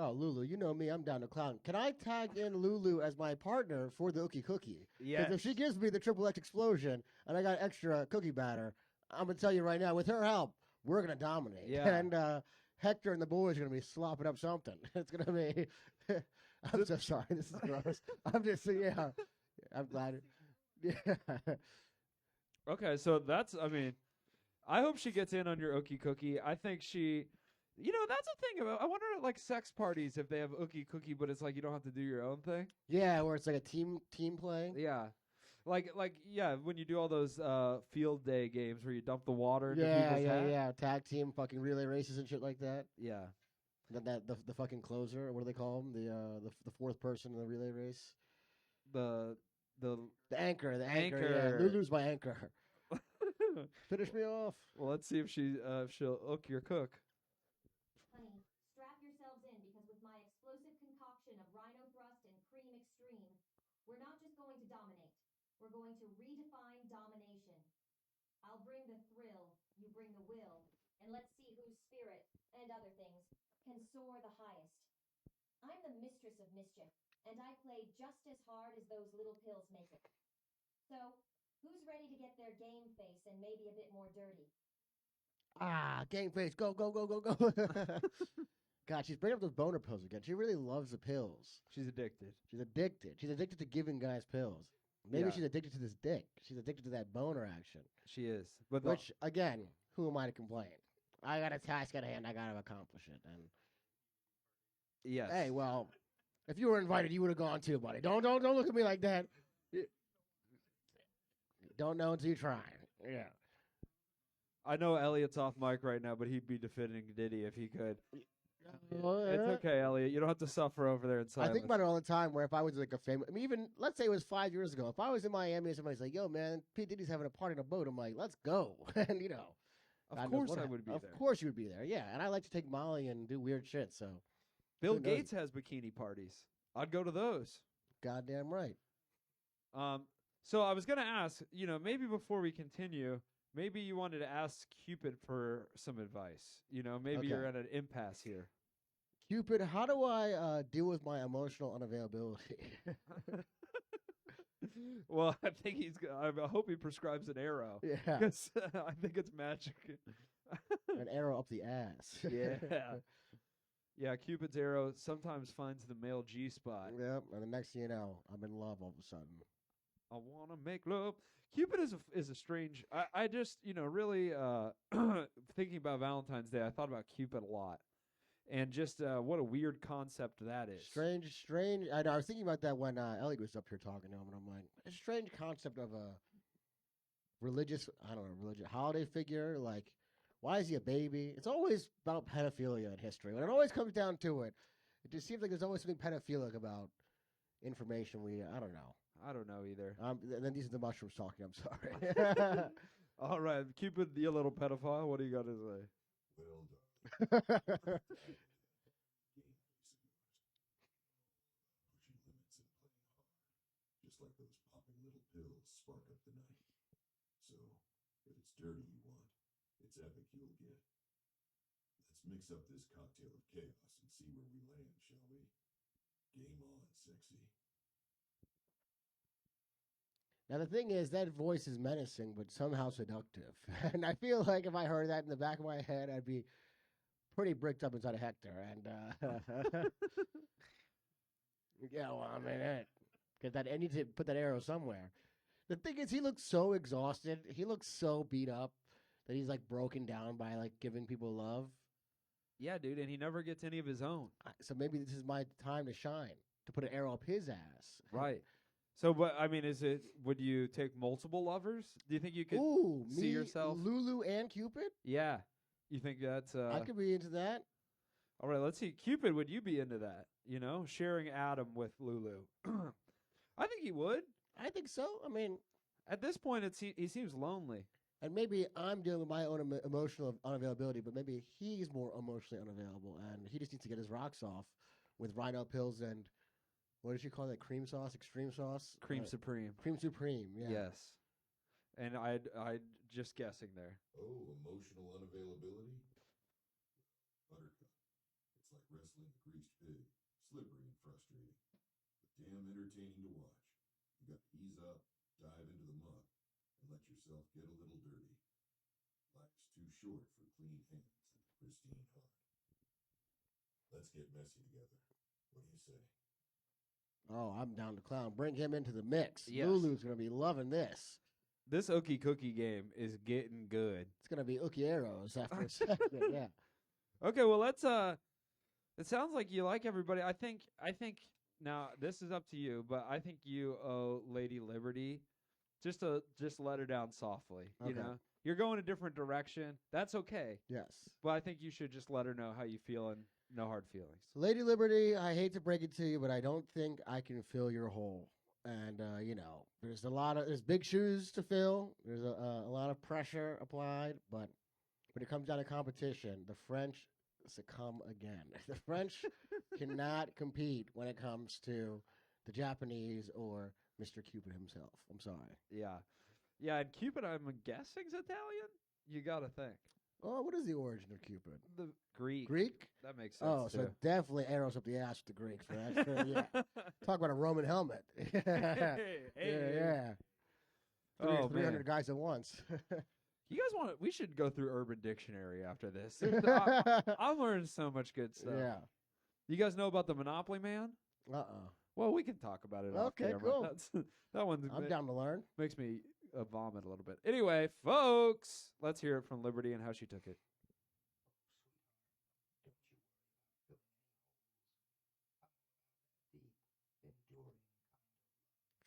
Speaker 5: oh, Lulu, you know me, I'm down to clown. Can I tag in Lulu as my partner for the Ookie Cookie?
Speaker 1: Yeah.
Speaker 5: Because if she gives me the triple X explosion and I got extra cookie batter, I'm gonna tell you right now, with her help, we're gonna dominate.
Speaker 1: Yeah.
Speaker 5: And Hector and the boys are gonna be slopping up something. It's gonna be. I'm so sorry. This is gross. I'm just yeah. I'm glad. Yeah.
Speaker 1: Okay, so that's. I mean, I hope she gets in on your ookie cookie. I think she. You know, that's a thing about. I wonder at like sex parties if they have ookie cookie, but it's like you don't have to do your own thing.
Speaker 5: Yeah, where it's like a team play.
Speaker 1: Yeah. Like yeah, when you do all those field day games where you dump the water into
Speaker 5: Yeah,
Speaker 1: people's hat.
Speaker 5: yeah. Tag team, fucking relay races and shit like that.
Speaker 1: Yeah.
Speaker 5: The fucking closer. What do they call him? The fourth person in the relay race.
Speaker 1: The
Speaker 5: The anchor. The anchor.
Speaker 1: Anchor.
Speaker 5: Yeah. Lulu's my anchor. Finish me off.
Speaker 1: Well, let's see if she'll hook your cook.
Speaker 7: Honey, strap yourselves in because with my explosive concoction of Rhino Thrust and Cream Extreme, we're not just going to dominate. We're going to redefine domination. I'll bring the thrill, you bring the will, and let's see whose spirit, and other things, can soar the highest. I'm the mistress of mischief, and I play just as hard as those little pills make it. So, who's ready to get their game face and maybe a bit more dirty?
Speaker 5: Game face. Go. God, she's bringing up those boner pills again. She really loves the pills.
Speaker 1: She's addicted.
Speaker 5: She's addicted. She's addicted to giving guys pills. Maybe
Speaker 1: Yeah.
Speaker 5: she's addicted to this dick. She's addicted to that boner action.
Speaker 1: She is. But
Speaker 5: Which, again, who am I to complain? I got a task at hand. I got to accomplish it. And
Speaker 1: yes.
Speaker 5: hey, well, if you were invited, you would have gone too, buddy. Don't look at me like that. Don't know until you try. Yeah.
Speaker 1: I know Elliot's off mic right now, but he'd be defending Diddy if he could.
Speaker 5: Well,
Speaker 1: It's
Speaker 5: yeah.
Speaker 1: okay, Elliot. You don't have to suffer over there in
Speaker 5: I
Speaker 1: silence.
Speaker 5: think about it all the time. Where if I was like a famous, I mean, even let's say it was 5 years ago. If I was in Miami and somebody's like, "Yo, man, P Diddy's having a party on a boat," I'm like, "Let's go!" And you know,
Speaker 1: Of
Speaker 5: God knows
Speaker 1: course
Speaker 5: what
Speaker 1: I
Speaker 5: hap-
Speaker 1: would be
Speaker 5: Of
Speaker 1: there.
Speaker 5: course you would be there. Yeah, and I like to take Molly and do weird shit. So
Speaker 1: Bill
Speaker 5: who knows?
Speaker 1: Gates has bikini parties. I'd go to those.
Speaker 5: goddamn right.
Speaker 1: So I was gonna ask, maybe before we continue, maybe you wanted to ask Cupid for some advice. Maybe
Speaker 5: Okay.
Speaker 1: you're at an impasse here.
Speaker 5: Cupid, how do I deal with my emotional unavailability?
Speaker 1: Well, I think I hope he prescribes an arrow.
Speaker 5: Yeah,
Speaker 1: 'Cause, I think it's magic.
Speaker 5: an arrow up the ass.
Speaker 1: Yeah. Yeah, Cupid's arrow sometimes finds the male G spot.
Speaker 5: Yep. And the next thing you know, I'm in love all of a sudden.
Speaker 1: I want to make love. Cupid is a strange. I just really thinking about Valentine's Day. I thought about Cupid a lot, and just what a weird concept that is.
Speaker 5: Strange. I know. I was thinking about that when Elliot was up here talking to him, and I'm like, a strange concept of a religious holiday figure. Like, why is he a baby? It's always about pedophilia in history. When it always comes down to it, it just seems like there's always something pedophilic about information I don't know.
Speaker 1: I don't know either.
Speaker 5: And then these are the mushrooms talking. I'm sorry.
Speaker 1: All right, Cupid, you little pedophile. What do you got to say?
Speaker 3: Well done. Pushing limits and playing hard. Just like those popping little pills spark up the night. So, if it's dirty you want, it's epic you'll get. Let's mix up this cocktail of chaos and see where we land, shall we? Game on, sexy.
Speaker 5: Now the thing is, that voice is menacing, but somehow seductive. And I feel like if I heard that in the back of my head, I'd be pretty bricked up inside of Hector. And yeah, well, I mean, get that. I need to put that arrow somewhere. The thing is, he looks so exhausted. He looks so beat up that he's like broken down by like giving people love.
Speaker 1: Yeah, dude, and he never gets any of his own.
Speaker 5: So maybe this is my time to shine, to put an arrow up his ass.
Speaker 1: Right. So, but I mean, would you take multiple lovers? Do you think you could
Speaker 5: Ooh,
Speaker 1: see
Speaker 5: me,
Speaker 1: yourself?
Speaker 5: Lulu and Cupid?
Speaker 1: Yeah. You think that's
Speaker 5: I could be into that.
Speaker 1: all right, let's see. Cupid, would you be into that? You know, sharing Adam with Lulu. I think he would.
Speaker 5: I think so. I mean,
Speaker 1: At this point, he seems lonely.
Speaker 5: and maybe I'm dealing with my own emotional unavailability, but maybe he's more emotionally unavailable, and he just needs to get his rocks off with rhino pills and what did she call that? Cream sauce, extreme sauce,
Speaker 1: Cream Supreme.
Speaker 5: cream supreme. Yeah.
Speaker 1: Yes. And I'd just guessing there.
Speaker 3: Oh, emotional unavailability? Buttercup. It's like wrestling a greased pig. Slippery and frustrating. But damn entertaining to watch. You got to ease up, dive into the muck, and let yourself get a little dirty. Life's too short for clean hands and a pristine heart. Let's get messy together. What do you say?
Speaker 5: Oh, I'm down to clown. Bring him into the mix.
Speaker 1: Yes.
Speaker 5: Lulu's gonna be loving this.
Speaker 1: This Ookie Cookie game is getting good.
Speaker 5: It's gonna be Ookie arrows after a second. Yeah.
Speaker 1: Okay, well let's it sounds like you like everybody. I think now this is up to you, but I think you owe Lady Liberty just let her down softly. You
Speaker 5: Okay.
Speaker 1: know? You're going a different direction. That's okay.
Speaker 5: Yes.
Speaker 1: But I think you should just let her know how you feel and no hard feelings.
Speaker 5: Lady Liberty, I hate to break it to you, but I don't think I can fill your hole. And there's big shoes to fill. There's a lot of pressure applied, but when it comes down to competition, the French succumb again. The French cannot compete when it comes to the Japanese or Mr. Cupid himself. I'm sorry.
Speaker 1: Yeah. Yeah, and Cupid, I'm guessing's Italian. You got to think.
Speaker 5: Oh, what is the origin of Cupid?
Speaker 1: The Greek.
Speaker 5: Greek?
Speaker 1: That makes sense.
Speaker 5: Oh, so
Speaker 1: too.
Speaker 5: definitely arrows up the ass with the Greeks. For that. Sure, yeah. Talk about a Roman helmet. Yeah.
Speaker 1: Oh,
Speaker 5: 300
Speaker 1: man.
Speaker 5: guys at once.
Speaker 1: You guys we should go through Urban Dictionary after this. I'm learning so much good stuff.
Speaker 5: Yeah.
Speaker 1: You guys know about the Monopoly Man?
Speaker 5: Uh-uh.
Speaker 1: Well, we can talk about it off
Speaker 5: Okay,
Speaker 1: camera.
Speaker 5: cool.
Speaker 1: That one
Speaker 5: I'm down to learn.
Speaker 1: makes me vomit a little bit. Anyway, folks, let's hear it from Liberty and how she took it.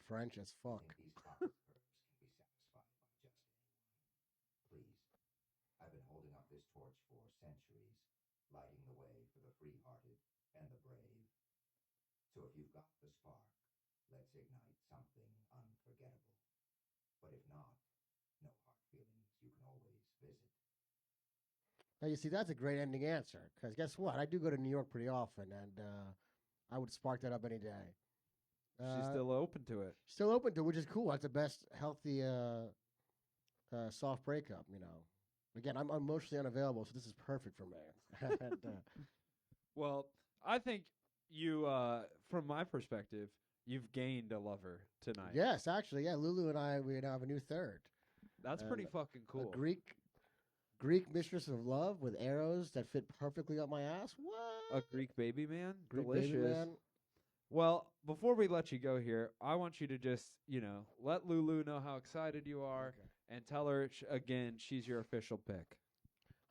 Speaker 5: French as fuck.
Speaker 8: These pocket curves can be satisfied by just anyone. Please, I've been holding up this torch for centuries, lighting the way for the free-hearted and the brave. So if you've got the spark, let's ignite something unforgettable. But if not, no hard feelings, you can always visit.
Speaker 5: Now, you see, that's a great ending answer. Because guess what? I do go to New York pretty often, and I would spark that up any day.
Speaker 1: She's still open to it.
Speaker 5: Still open to it, which is cool. That's the best healthy soft breakup, you know. Again, I'm emotionally unavailable, so this is perfect for me. And,
Speaker 1: Well, I think you, from my perspective, you've gained a lover tonight.
Speaker 5: yes, actually, yeah. Lulu and I, we now have a new third.
Speaker 1: That's pretty fucking cool.
Speaker 5: A Greek mistress of love with arrows that fit perfectly up my ass. What?
Speaker 1: A Greek baby man?
Speaker 5: Greek
Speaker 1: Delicious.
Speaker 5: baby man.
Speaker 1: Well, before we let you go here, I want you to just, let Lulu know how excited you are and tell her, again, she's your official pick.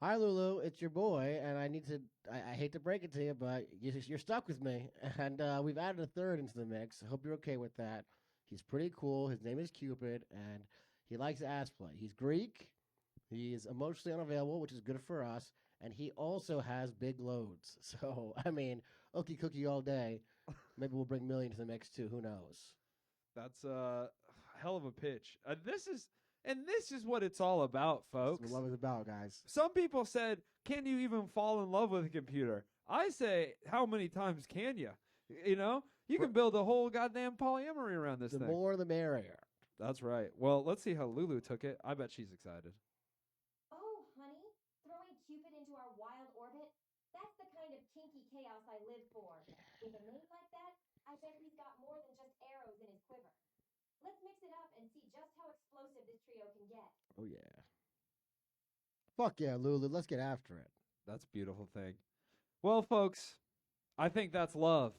Speaker 5: Hi, Lulu. It's your boy, and I hate to break it to you, but you're stuck with me. And we've added a third into the mix. I hope you're okay with that. He's pretty cool. His name is Cupid, and he likes ass play. He's Greek. He's emotionally unavailable, which is good for us. And he also has big loads. So, I mean, ookie cookie all day. Maybe we'll bring Million to the mix, too. Who knows?
Speaker 1: That's a hell of a pitch. This is what it's all about, folks.
Speaker 5: That's what love is about, guys.
Speaker 1: Some people said, can you even fall in love with a computer? I say, how many times can you? You can build a whole goddamn polyamory around this
Speaker 5: The
Speaker 1: thing.
Speaker 5: more, the merrier.
Speaker 1: That's right. Well, let's see how Lulu took it. I bet she's excited.
Speaker 7: Oh, honey, throwing Cupid into our wild orbit? That's the kind of kinky chaos I live for. With a name like that, I bet he's got more than just arrows in his quiver. Let's mix it up and see just how explosive this trio can get.
Speaker 5: Oh yeah. Fuck yeah, Lulu. Let's get after it.
Speaker 1: That's a beautiful thing. Well, folks, I think that's love.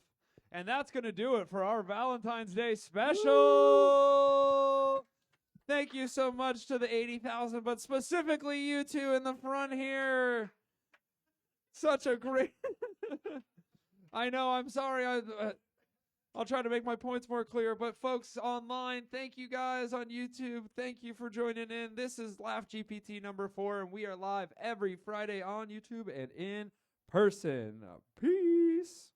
Speaker 1: And that's going to do it for our Valentine's Day special. Thank you so much to the 80,000, but specifically you two in the front here. Such a great... I know, I'm sorry. I'll try to make my points more clear. But folks online, thank you guys on YouTube. Thank you for joining in. This is LaughGPT number 4, and we are live every Friday on YouTube and in person. Peace.